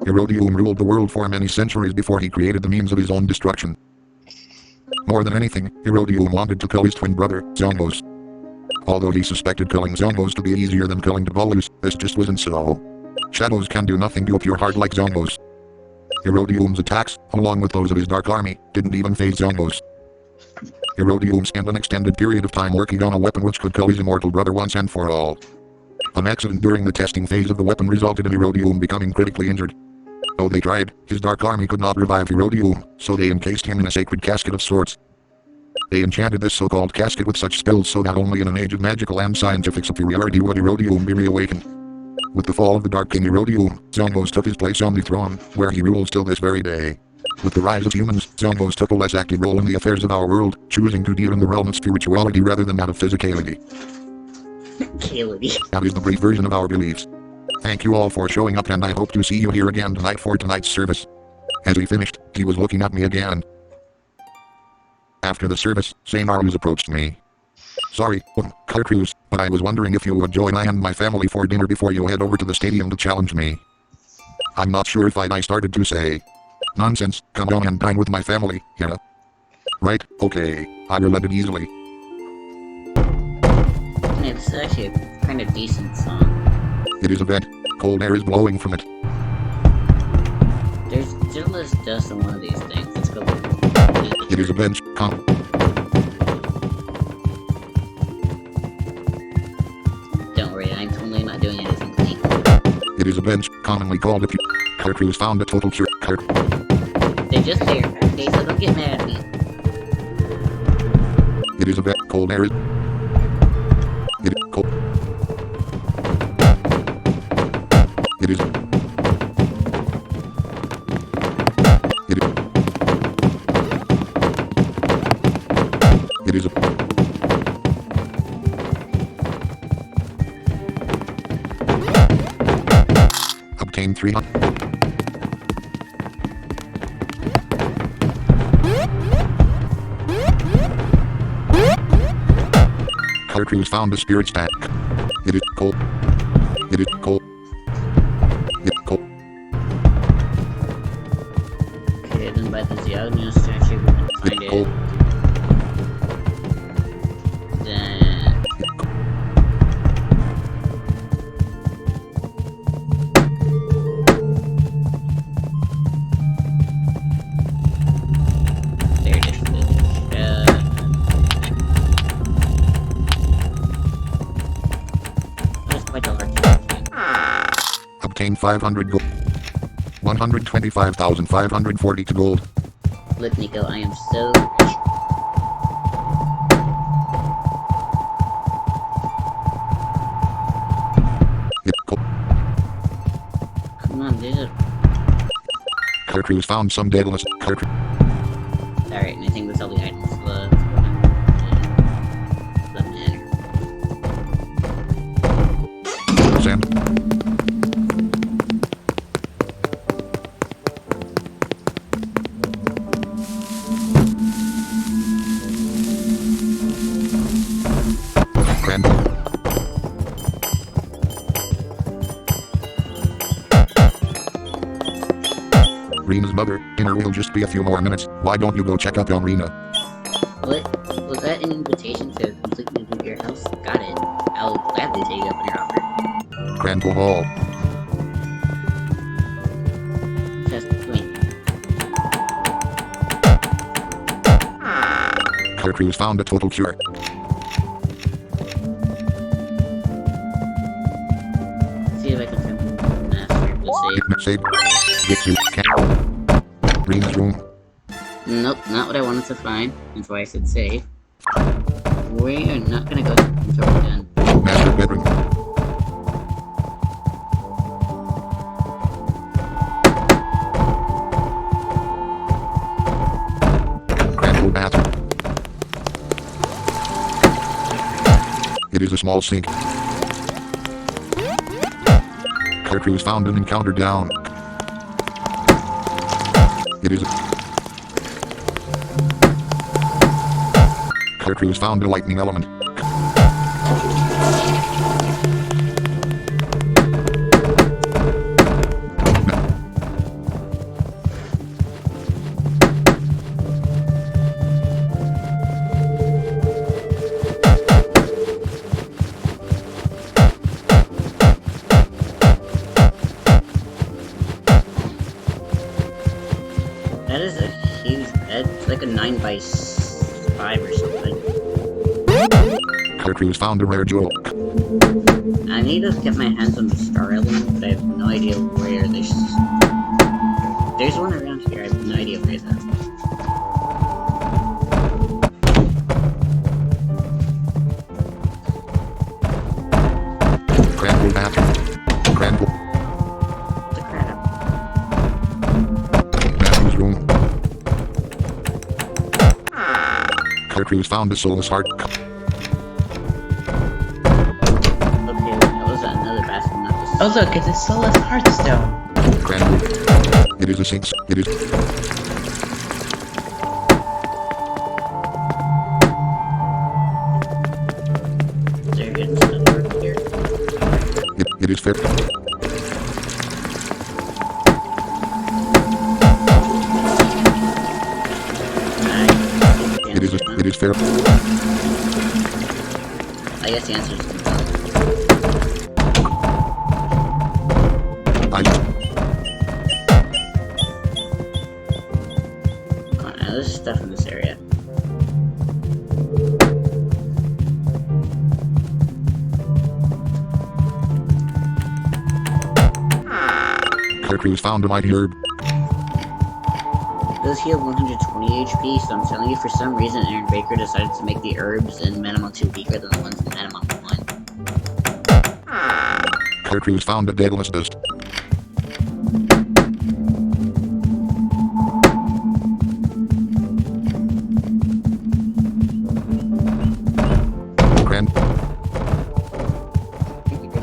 Erodium ruled the world for many centuries before he created the means of his own destruction. More than anything, Erodium wanted to kill his twin brother, Zongos. Although he suspected killing Zongos to be easier than killing Dabalus, this just wasn't so. Shadows can do nothing to a pure heart like Zongos. Erodium's attacks, along with those of his dark army, didn't even faze Zongos. Erodium spent an extended period of time working on a weapon which could kill his immortal brother once and for all. An accident during the testing phase of the weapon resulted in Erodium becoming critically injured. Though they tried, his dark army could not revive Erodium, so they encased him in a sacred casket of sorts. They enchanted this so-called casket with such spells so that only in an age of magical and scientific superiority would Erodium be reawakened. With the fall of the Dark King Erodium, Zongos took his place on the throne, where he rules till this very day. With the rise of humans, Zongos took a less active role in the affairs of our world, choosing to deal in the realm of spirituality rather than that of physicality. That is the brief version of our beliefs. Thank you all for showing up and I hope to see you here again tonight for tonight's service. As we finished, he was looking at me again. After the service, Saint-Arlus approached me. Sorry, Color Cruise, but I was wondering if you would join I and my family for dinner before you head over to the stadium to challenge me. I'm not sure if I started to say. Nonsense, come on and dine with my family, yeah. Right, okay, I relented easily. It's actually a kind of decent song. It is a vent. Cold air is blowing from it. There's just dust on one of these things. Let's go. It is a bench, Don't worry, I'm totally not doing anything clean. It is a bench, commonly called if you... Color Cruise found a total cure. They're just there, okay, so don't get mad at me. It is a vent. Cold air is... It is cold. It is... It is... It is a... Obtain 300... Color Cruise found a spirit stack. It is cold. It is cold. It is cold. Okay, then by the Ziagna statue, we're gonna It find is cold. it. Then... There it is. That's quite a large. Obtain 500 gold. 125,542 gold. Look, Nico, I am so rich. Come on, dude. Kerkru's found some daedalus. Alright, and I think that's all the items. Sand. Crandall. Rena's mother, dinner will just be a few more minutes. Why don't you go check up on Rena? What? Was that an invitation to completely leave your house? Got it. I'll gladly take you up on your offer. Crandall Hall. Just wait. Kerkru's found a total cure. See if I can find the master. Let's see. Save. Get you. Rena's room. Nope, not what I wanted to find. That's why I said save. We are not gonna go until we're done. Master bedroom. Crandall bathroom. It is a small sink. Kerkru's found an encounter down. It is a... Kerkru's found a lightning element. That is a huge bed. It's like a 9x5 or something. Kerkru's found a rare jewel. I need to get my hands on the star element, but I have no idea where they There's one around here, I have no idea where it's at. Crandall bathroom. Crandall. The crap. Matthew's room. Kerkru's found a soulless heart. Okay, that was another bathroom, not this. Oh look, it's a soulless heartstone. Crandall. It is a sink. It is... Is there hidden stuff over here? It is fair. It is fair. I guess the answer is no. Come on, now there's stuff in this area. Kerkru's found a mighty herb. It does heal 120 HP, so I'm telling you, for some reason, Aaron Baker decided to make the herbs in Manamon 2 weaker than the ones in Manamon 1. Kerkru's found a daedalus dust.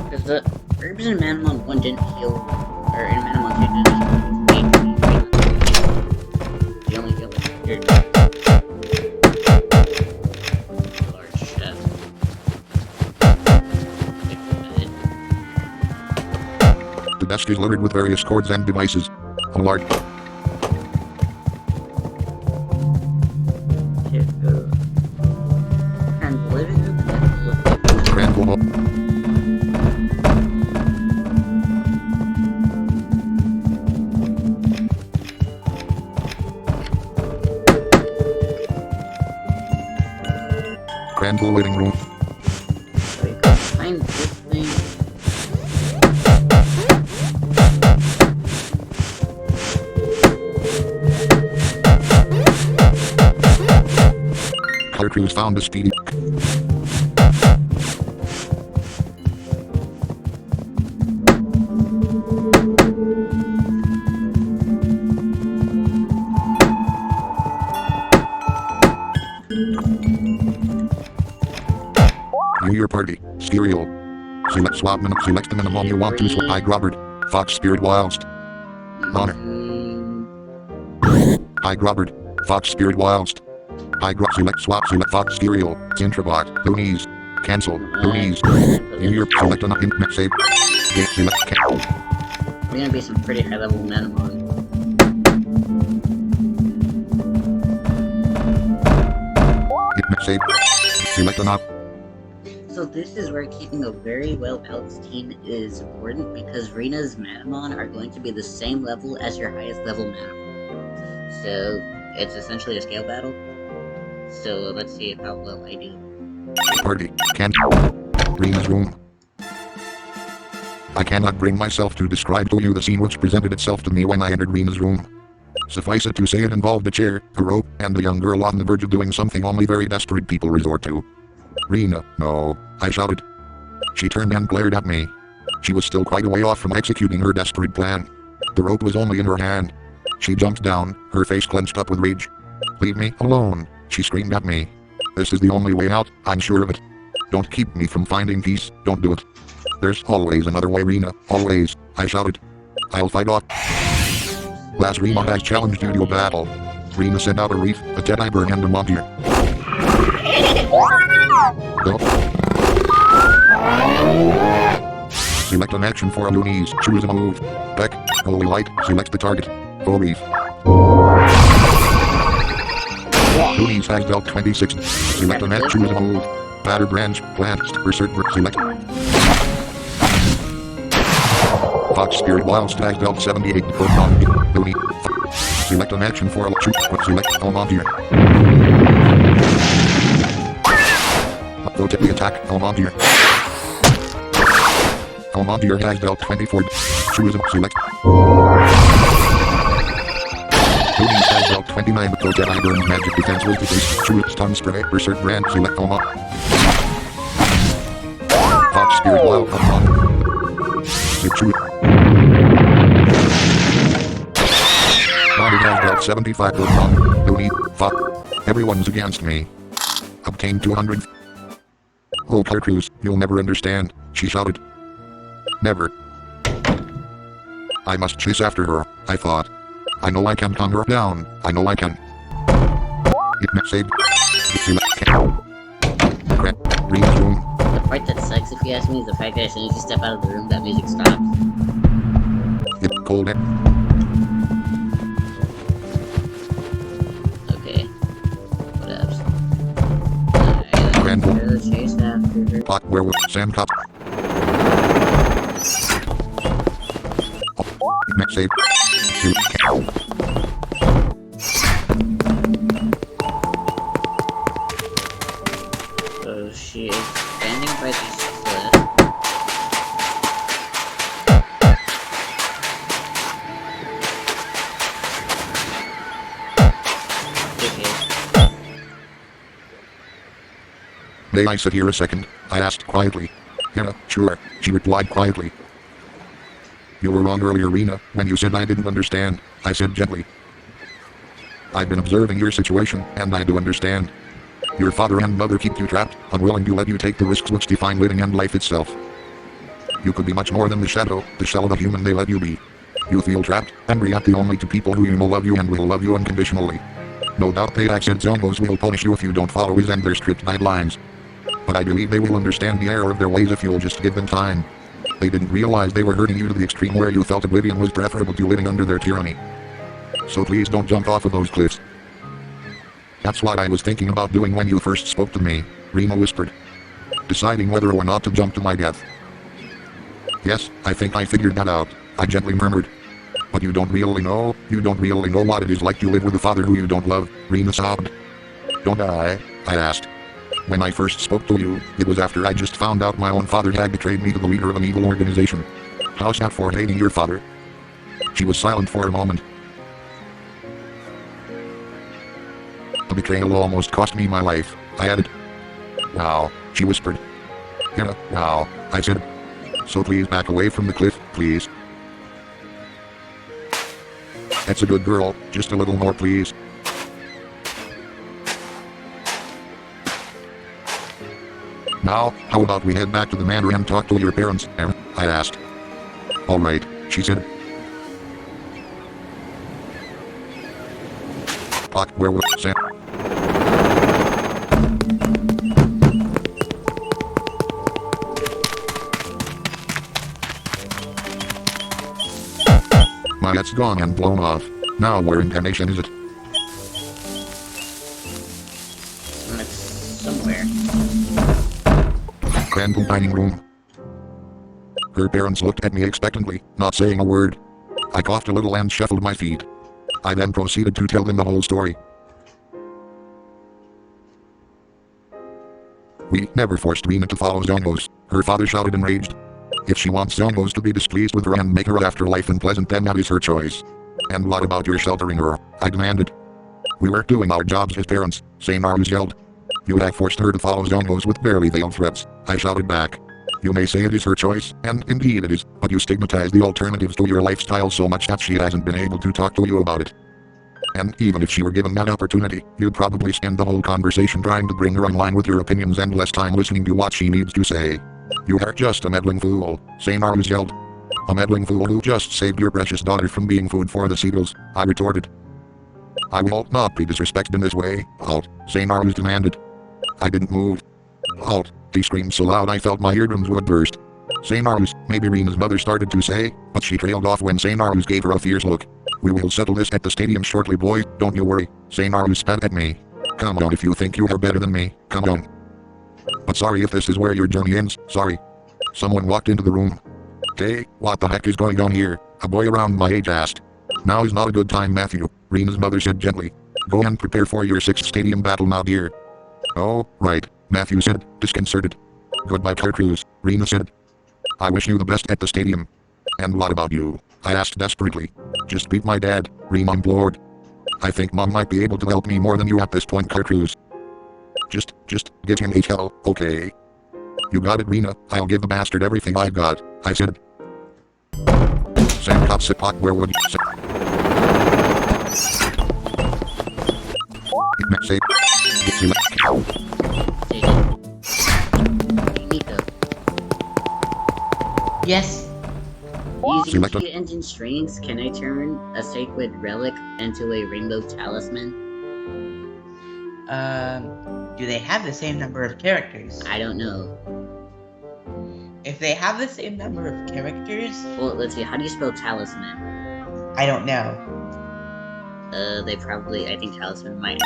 Because the herbs in Manamon 1 didn't heal, or in Manamon 2 didn't heal 8 HP. They only heal 100. Large chest. The desk is littered with various cords and devices. A large... And living room, Crandall. Crandall living room. find this thing. crews found a speedy. New Year party. Stereo. Select swap minute. Select the minimum you want to swap. Robert. Fox Spirit Whilst. Honor. Robert. Fox Spirit Whilst. Select swap. Select Fox Stereo. Intrabot. Loonies. Cancel. Loonies. New Year. Select an internet save. Game select. We're gonna be some pretty high level Manamon. Internet save. Select an op. So this is where keeping a very well balanced team is important because Rina's Manamon are going to be the same level as your highest level Manamon. So it's essentially a scale battle. So let's see how well I do. Party. Can't. Rina's room. I cannot bring myself to describe to you the scene which presented itself to me when I entered Rina's room. Suffice it to say it involved a chair, a rope, and a young girl on the verge of doing something only very desperate people resort to. Rina, no, I shouted. She turned and glared at me. She was still quite a way off from executing her desperate plan. The rope was only in her hand. She jumped down, her face clenched up with rage. Leave me alone, she screamed at me. This is the only way out, I'm sure of it. Don't keep me from finding peace, don't do it. There's always another way, Rina, always, I shouted. I'll fight off. Last Rina has challenged you to a battle. Rina sent out a reef, a Deadeye burn, and a montier. Go. Select an action for a loonies. Choose a move. Beck. Holy light. Select the target. Go reef. Loonies has dealt 26. Select an action. Choose a move. Batter branch. Plants. Berserk. Select. Fox Spirit Whilst has dealt 78. Looney. Select an action for a shoot. Select Almontier. Go to the attack, Almontier. Almontier has dealt 24. Choose a select. Loonies has dealt 29. Go to Iburn magic defense with defense. Choose stun spray. Berserk brand. Select Almont. Fox Spirit Wild Almont. Choose. Body has dealt 75. Go on. Looney. Fuck. Everyone's against me. Obtain 200. Oh, Cruz, you'll never understand, she shouted. Never. I must chase after her, I thought. I know I can calm her down, I know I can. It may save. Rina's room. The part that sucks, if you ask me, is the fact that as soon as you step out of the room, that music stops. It's cold. Okay. Whatevs. Alright, let's go chase after her. Pot werewolf sand cup. Next save. So she is standing by the cliff. May I sit here a second? I asked quietly. Yeah, sure, she replied quietly. You were wrong earlier, Rina, when you said I didn't understand, I said gently. I've been observing your situation, and I do understand. Your father and mother keep you trapped, unwilling to let you take the risks which define living and life itself. You could be much more than the shadow, the shell of a human they let you be. You feel trapped, and react only to people who you know love you and will love you unconditionally. No doubt Paydax and Zongos will punish you if you don't follow his and their strict guidelines. But I believe they will understand the error of their ways if you'll just give them time. They didn't realize they were hurting you to the extreme where you felt oblivion was preferable to living under their tyranny. So please don't jump off of those cliffs. That's what I was thinking about doing when you first spoke to me, Rina whispered. Deciding whether or not to jump to my death. Yes, I think I figured that out, I gently murmured. But you don't really know what it is like to live with a father who you don't love, Rina sobbed. Don't I asked. When I first spoke to you, it was after I just found out my own father had betrayed me to the leader of an evil organization. How's that for hating your father? She was silent for a moment. The betrayal almost cost me my life, I added. Wow, she whispered. Yeah, wow, I said. So please back away from the cliff, please. That's a good girl, just a little more please. Now, how about we head back to the manor and talk to your parents, Aaron? I asked. Alright, she said. Fuck, where was Sam? My head's gone and blown off. Now where in damnation is it? It's somewhere. Random dining room. Her parents looked at me expectantly, not saying a word. I coughed a little and shuffled my feet. I then proceeded to tell them the whole story. We never forced Rena to follow Zongos, her father shouted enraged. If she wants Zongos to be displeased with her and make her afterlife unpleasant, then that is her choice. And what about your sheltering her? I demanded. We were doing our jobs as parents, Sainarus yelled. You have forced her to follow Zongos with barely veiled threats, I shouted back. You may say it is her choice, and indeed it is, but you stigmatize the alternatives to your lifestyle so much that she hasn't been able to talk to you about it. And even if she were given that opportunity, you'd probably spend the whole conversation trying to bring her in line with your opinions and less time listening to what she needs to say. You are just a meddling fool, Sainarus yelled. A meddling fool who just saved your precious daughter from being food for the seagulls, I retorted. I will not be disrespected in this way, Halt, Sainarus demanded. I didn't move. Halt, he screamed so loud I felt my eardrums would burst. Sainarus, maybe Rena's mother started to say, but she trailed off when Sainarus gave her a fierce look. We will settle this at the stadium shortly, boy, don't you worry, Sainarus spat at me. Come on if you think you are better than me, come on. But sorry if this is where your journey ends, sorry. Someone walked into the room. Hey, what the heck is going on here? A boy around my age asked. Now is not a good time, Matthew, Rena's mother said gently. Go and prepare for your 6th stadium battle now, dear. Oh, right, Matthew said, disconcerted. Goodbye, Cruz, Rena said. I wish you the best at the stadium. And what about you? I asked desperately. Just beat my dad, Rena implored. I think Mom might be able to help me more than you at this point, Cruz. Just give him HL, okay? You got it, Rena, I'll give the bastard everything I've got, I said. Sam Cop Pot, where would you say? Say, Nico, Yes. using Select a- Cheetah Engine strings, can I turn a sacred relic into a rainbow talisman? Do they have the same number of characters? I don't know. If they have the same number of characters, Well, let's see, how do you spell talisman? I don't know. They probably, I think talisman might.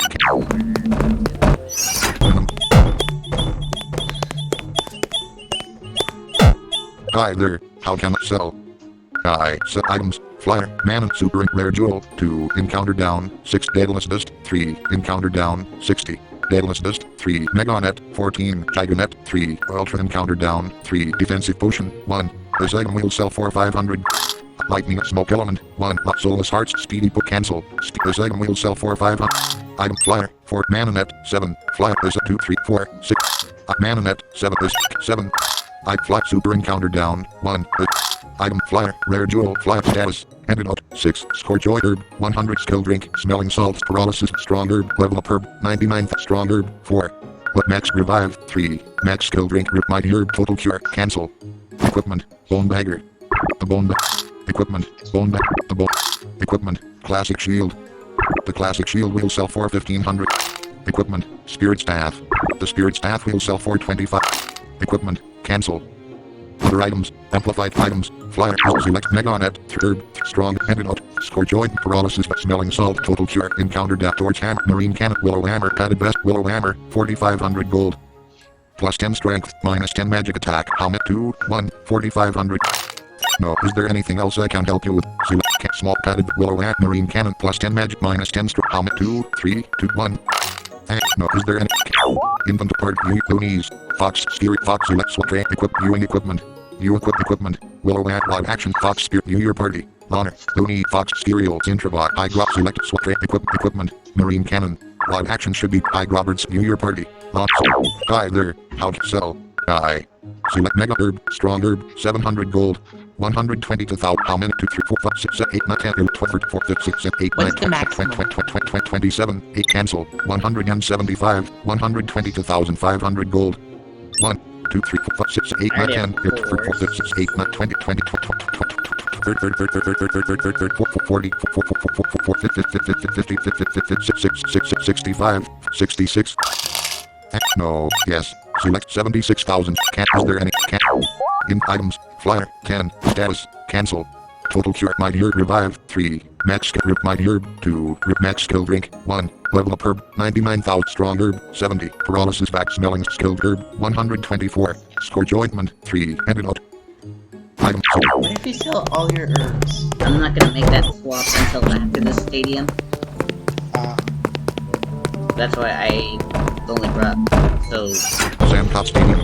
Hi there, how can I sell? I sell items, flyer, mana, super rare jewel, 2, encounter down, 6, daedalus dust, 3, encounter down, 60, daedalus dust, 3, meganet, 14, giganet, 3, ultra encounter down, 3, defensive potion, 1, this item will sell for 500, lightning smoke element, 1, soulless hearts, speedy book cancel, this item will sell for 500, item flyer, 4, mana net, 7, flyer is 2, 3, 4, 6, mana net, 7 is 7, I fly super encounter down, 1, item flyer, rare jewel, flyer status, antidote, 6, scorch oil herb, 100 skill drink, smelling salts, paralysis, strong herb, level up herb, 99 strong herb, 4, let max revive, 3, max skill drink, mighty herb, total cure, cancel, equipment, bone bagger, the bone equipment, bone bag, the bone, equipment, classic shield, the classic shield will sell for 1500, equipment, spirit staff, the spirit staff will sell for 25, equipment, cancel. Other items, amplified items, flyer, select meganet, herb, strong, antidote, scorch oil, paralysis, smelling salt, total cure, encounter death, torch hammer, marine cannon, willow hammer, padded vest, willow hammer, 4500 gold. Plus 10 strength, minus 10 magic attack, helmet 2, 1, 4500. No, is there anything else I can help you with? Select small padded, willow hammer, marine cannon, plus 10 magic, minus 10 strength, helmet 2, 3, 2, 1. No, is there any inventory part Loonies, Fox, Spirit, Fox, select swap equip viewing equipment. View equipment. Willow at live action Fox Spirit view your party. Loner, Looney, Fox, Stereo, Introvot, I drop select swap equipment. Marine cannon. Live action should be Hi Robert's New Year Party. Not so. Hi there. How to sell? Hi. Select Mega Herb, Strong Herb, 700 gold. 120 to 1000. How many? 2, 3, 4, 5, 6, 7, 8, 9, 10, 11, 12, 13, 14, 15, 16, 17, 18, What's 19, the 20, maximum? 27, 8 cancel. 175, 120 to 1500 gold. 1, 2, 3, 4, 5, 6, 8, 9, 10, 11, 12, 13, 14, 15, 16, 18, 19, 20, 65, 66. No, yes. Select 76,000. Can't. Is there any? Can't. In items. Flyer. 10. Status. Cancel. Total cure. My herb revive. 3. Max skill. Rip my herb. 2. Rip max skill drink. 1. Level up herb. 99,000. Strong herb. 70. Paralysis back smelling skilled herb. 124. Scourge ointment. 3. Antidote. Item. What if you sell all your herbs? I'm not gonna make that swap until after the stadium. That's why I only brought those. Sandcop Stadium.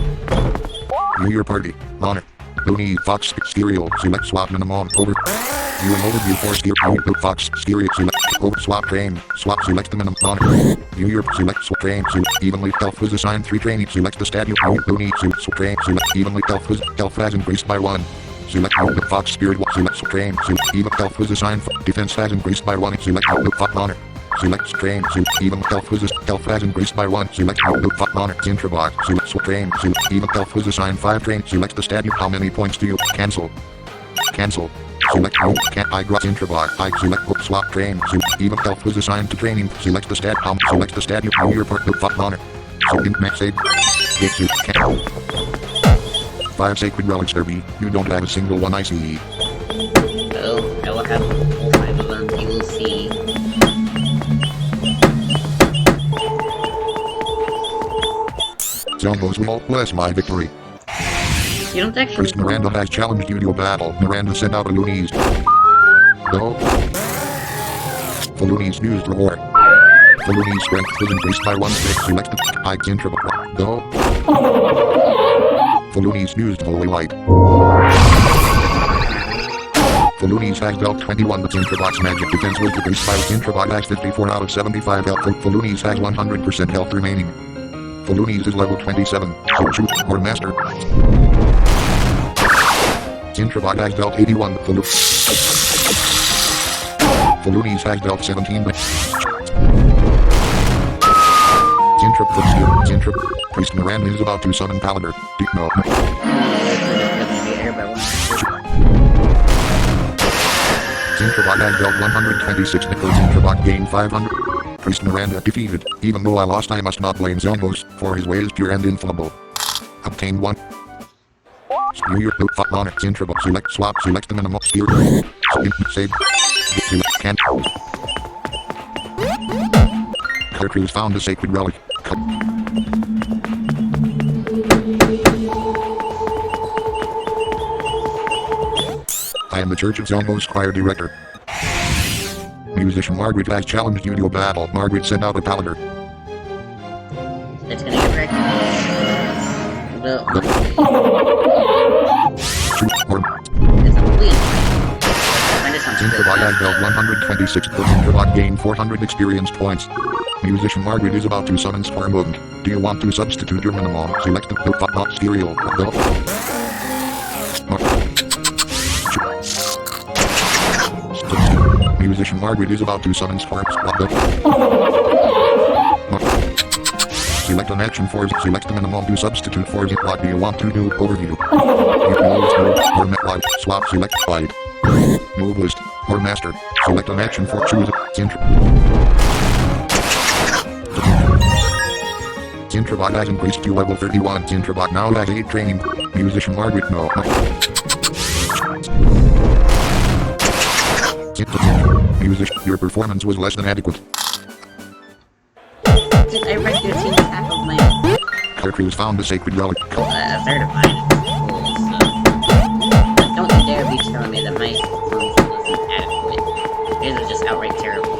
New Year Party. Honor. Looney Fox Stereo. Select swap Manamon. Over. View an overview for Stereo. Fox Stereo. Select over swap train. Swap select the minimum. Honor. New Year. Select swap train. Select evenly. Elf was assigned 3 training. Select the stadium. Looney. Select swap train. Select evenly. Elf has increased by 1. Select the Fox Spirit. Select swap train. Select even Elf was assigned. Defense has increased by 1. Select the Fox Honor. Select train. Select even Elf was Elf has increased by 1. Select the Fox Honor. Intrabot. Select swap train. Select even Elf was assigned 5 train. Select the stadium. How many points do you cancel? Cancel. Select can't I got Intrabot. I select book swap train. Select even Elf was assigned to training. Select the stat. Select the stadium. New Year Park. The Fox Honor. So in max aid. Cancel. 5 sacred relics derby. You don't have a single one I see. Oh, I will have all 5 of them. You will see. Zombos will bless my victory. You don't actually. First Miranda has challenged you to a battle. Miranda sent out a Looney's. Go. The Looney's used reward. The Looney's strength was increased by 1 stick. Select the Ike's intro. Go. The Looney's used Holy Light. The Looney's has dealt 21 with Intrabot's magic defense was decreased by Intrabot has 54 out of 75 health. The Looney's has 100% health remaining. The Looney's is level 27. So shoot or master. Intrabot has dealt 81. The Looney's has dealt 17. Priest Miranda is about to summon Paladar. No. Intrabot has dealt 126 nickels. Intrabot gained 500. Priest Miranda defeated. Even though I lost, I must not blame Zombos, for his way is pure and infallible. Obtain 1. New Year loot on it. Intrabot select swap. Select the minimum spear. Save. Select can't. Kirkru's found a sacred relic. I am the Church of Zombos choir director. Musician Margaret has challenged you to a battle. Margaret sent out a Paladar. It's gonna get wrecked. It's a bleed. Intrabot has dealt 126 per Intrabot gained 400 experience points. Musician Margaret is about to summon Stormwind. Do you want to substitute your minimum? Select the not stereo. Go. Musician Margaret is about to summon Storms. Select an action for select the minimum to substitute for it. What do you want to do? Overview. Or metlight. Swap select wide. Move list. Or master. Select an action for choose Intrabot has increased to level 31. Intrabot now has 8 training. Musician Margaret no. Musician, your performance was less than adequate. I read your team's half of my. Kirkru's found a sacred relic. A third of mine. Cool, so. Don't you dare be telling me that my performance wasn't adequate. It was just outright terrible.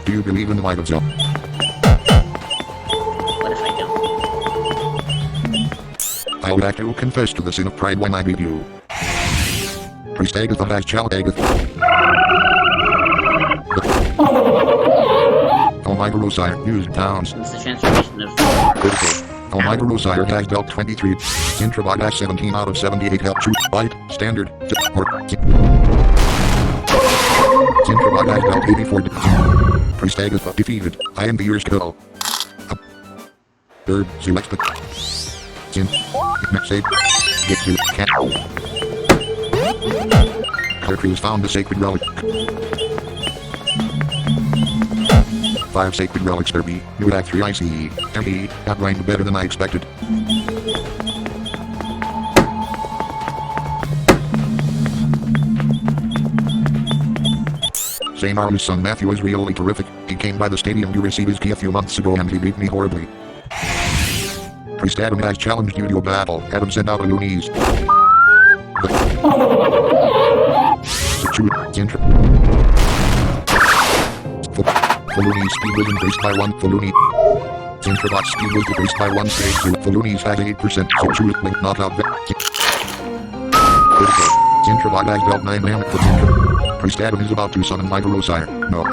Do you believe in the light of Zone? What if I don't? I'll have to confess to the sin of pride when I beat you. Priest Agatha has challenged Agatha. Oh my Rosire, used downs. It's the transformation of Critical. Oh my Rosire has dealt 23. Intrabot has 17 out of 78 health. Shoot, bite, standard, or Intrabot has dealt 84. Priest Agatha defeated. I am the year's kill. Third, select the next save. Get to cat. Crews found the sacred relic. 5 sacred relics derby. New Act 3 ICE. MP. Got ranked better than I expected. St. Arlu's son Matthew is really terrific. He came by the stadium to receive his key a few months ago and he beat me horribly. Priest Adam has challenged you to a battle. Adam sent out a loonies. Loonies speed was increased by 1. Loonies. Intrabot speed was decreased by 1 stage. Loonies has 8%. So choose link not out. Critical. Intrabot has dealt 9 damage. Priest Adam is about to summon my Rosire. No.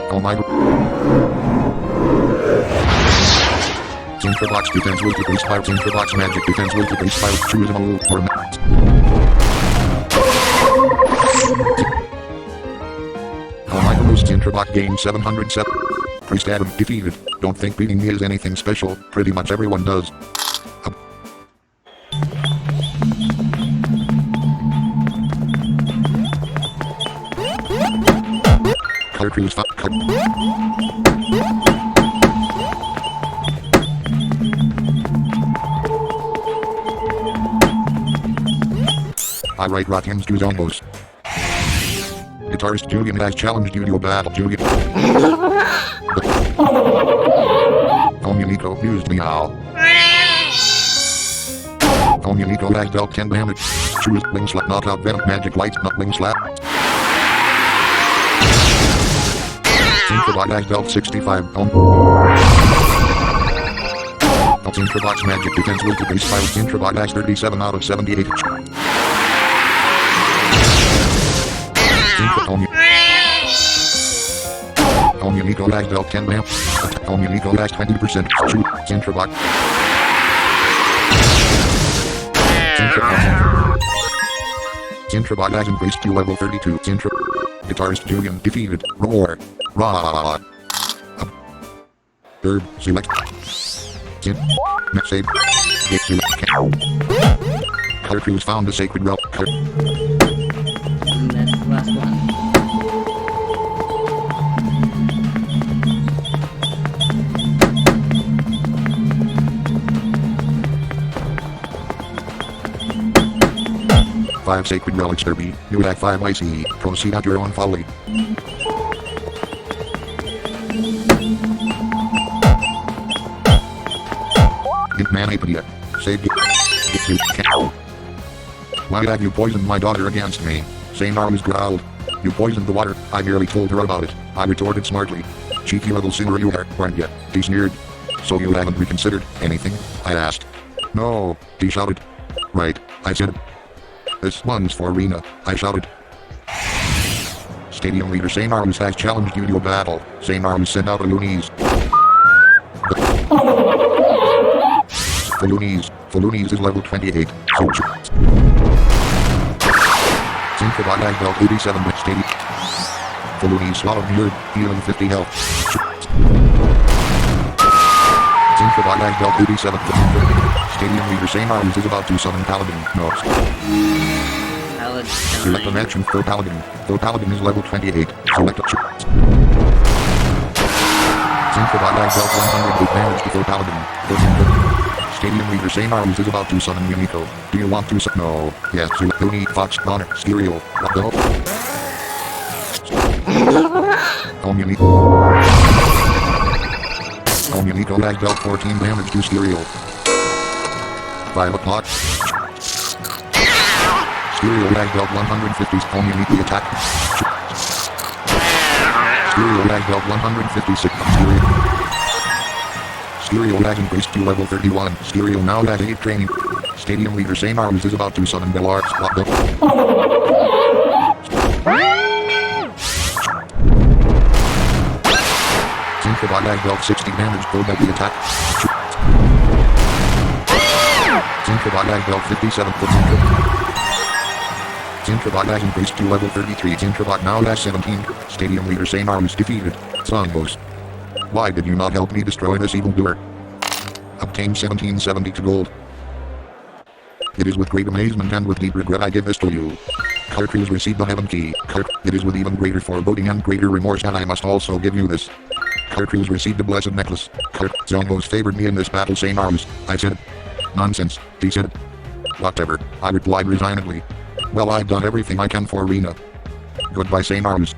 Oh my. Intrabot's defense was decreased by Intrabot's magic defense was decreased by choose a move or Oh my Rose Intrabot gained 707. Priest Adam defeated. Don't think beating me is anything special. Pretty much everyone does. Crews I write rock hymns to zombos. Guitarist Julian has challenged you to a battle. Julian. Nico used me now. Nico has dealt 10 damage. Choose wing slap, not out venom, magic light, not wing slap. Intrabot has dealt 65. Intrabot's magic defense will decrease by Intrabot has 37 out of 78. Nico has dealt 10 damage. Nico has 20%. Shoot, Intrabot. Intrabot has increased to level 32. Guitarist Julian defeated. Roar. Ra. Third, select. Next save. Get select. Color Crews found the sacred relic. That's the last one. Five sacred relics derby. New Act 5 ICE. Proceed at your own folly. Manipulation. Save get to cow. Why have you poisoned my daughter against me? St. Arlu's growled. You poisoned the water. I merely told her about it. I retorted smartly. Cheeky little sinner you are, weren't you? He sneered. So you haven't reconsidered anything? I asked. No, he shouted. Right, I said. This one's for Rena, I shouted. Stadium leader St. Arlu's has challenged you to a battle. St. Arlu's sent out a loonies. Loonies is level 28. So Intrabot has dealt 87 with Stadium. Loonies swallowed beard, healing 50 health. Intrabot has dealt 87 with Stadium leader St. Arlu's is about to summon Paladin. No. Select a match for Paladin. The Paladin is level 28. Select a Intrabot has dealt 108 damage to the Paladin. Stadium leader St. Arlu's is about to summon Unico. Do you want to no? Yes, Looney, Fox, Connor, Stereo. What the hell? Unico has dealt 14 damage to Stereo. 5 o'clock. Stereo has dealt 150. Unique attack. Stereo has dealt 156. Stereo has increased to level 31. Stereo now has 8 training. Stadium leader Samarus is about to summon Belar's Spot. Zincrobot has dealt 60 damage per the attack. Zincrobot has dealt 57 per Zincrobot has increased to level 33. Zincrobot now has 17. Stadium leader Samarus defeated. Songboss. Why did you not help me destroy this evildoer? Obtain 1772 gold. It is with great amazement and with deep regret I give this to you. Cartridge received the heaven key. It is with even greater foreboding and greater remorse that I must also give you this. Cartridge received a blessed necklace. Zongos favored me in this battle, Samarus. I said, nonsense, he said. Whatever, I replied resignedly. Well, I've done everything I can for Rena. Goodbye, Samarus.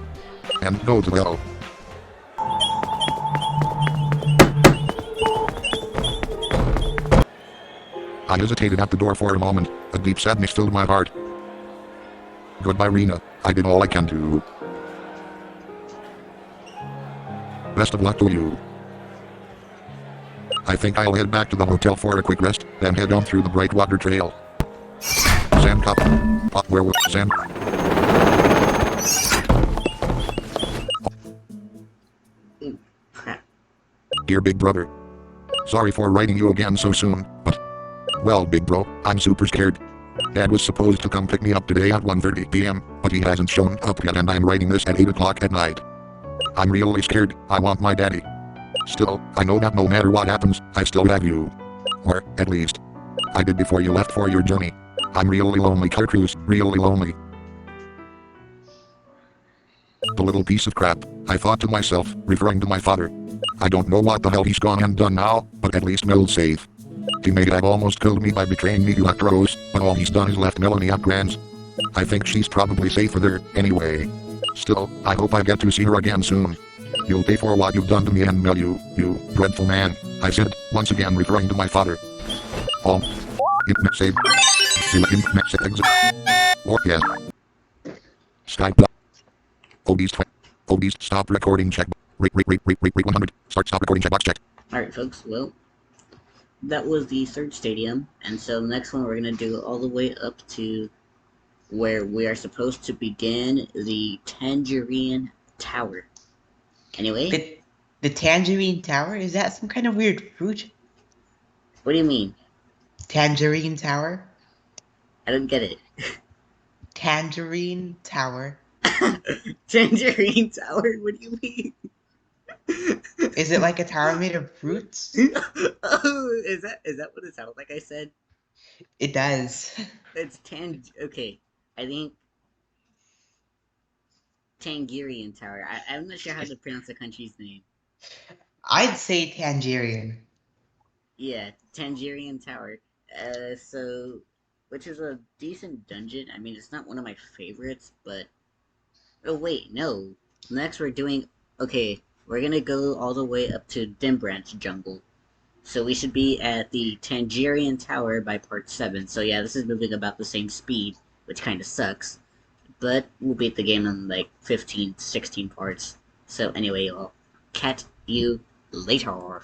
And go to hell. I hesitated at the door for a moment. A deep sadness filled my heart. Goodbye, Rena. I did all I can do. Best of luck to you. I think I'll head back to the hotel for a quick rest, then head on through the Brightwater Trail. Sand cop. Where was Sand? Dear Big Brother. Sorry for writing you again so soon, but... Well, Big Bro, I'm super scared. Dad was supposed to come pick me up today at 1:30 p.m., but he hasn't shown up yet and I'm writing this at 8 o'clock at night. I'm really scared. I want my daddy. Still, I know that no matter what happens, I still have you. Or, at least, I did before you left for your journey. I'm really lonely, Cartruce, really lonely. The little piece of crap, I thought to myself, referring to my father. I don't know what the hell he's gone and done now, but at least Mel's safe. He may have almost killed me by betraying me to Actros, but all he's done is left Melanie at Grand's. I think she's probably safer there, anyway. Still, I hope I get to see her again soon. You'll pay for what you've done to me and Mel, you dreadful man, I said, once again referring to my father. Save. Exit. Or yeah. Skype. Obese, stop recording check. Rate 100. Stop recording check box check. Alright folks, well, that was the third stadium, and so next one we're gonna do all the way up to where we are supposed to begin the Tangerine Tower. Anyway? The Tangerine Tower? Is that some kind of weird fruit? What do you mean? Tangerine Tower? I don't get it. Tangerine Tower. Tangerine Tower? What do you mean? Is it like a tower made of fruits? Oh, is that what it sounded like I said? It does. It's okay. I think Tangerian Tower. I'm not sure how to pronounce the country's name. I'd say Tangerine. Yeah, Tangerian Tower. So, which is a decent dungeon. I mean, it's not one of my favorites, but... Oh, wait, no. Next we're doing... Okay, we're gonna go all the way up to Dimbranch Jungle. So we should be at the Tangerian Tower by part 7. So yeah, this is moving about the same speed, which kinda sucks. But we'll beat the game in like 15, 16 parts. So anyway, I'll catch you later.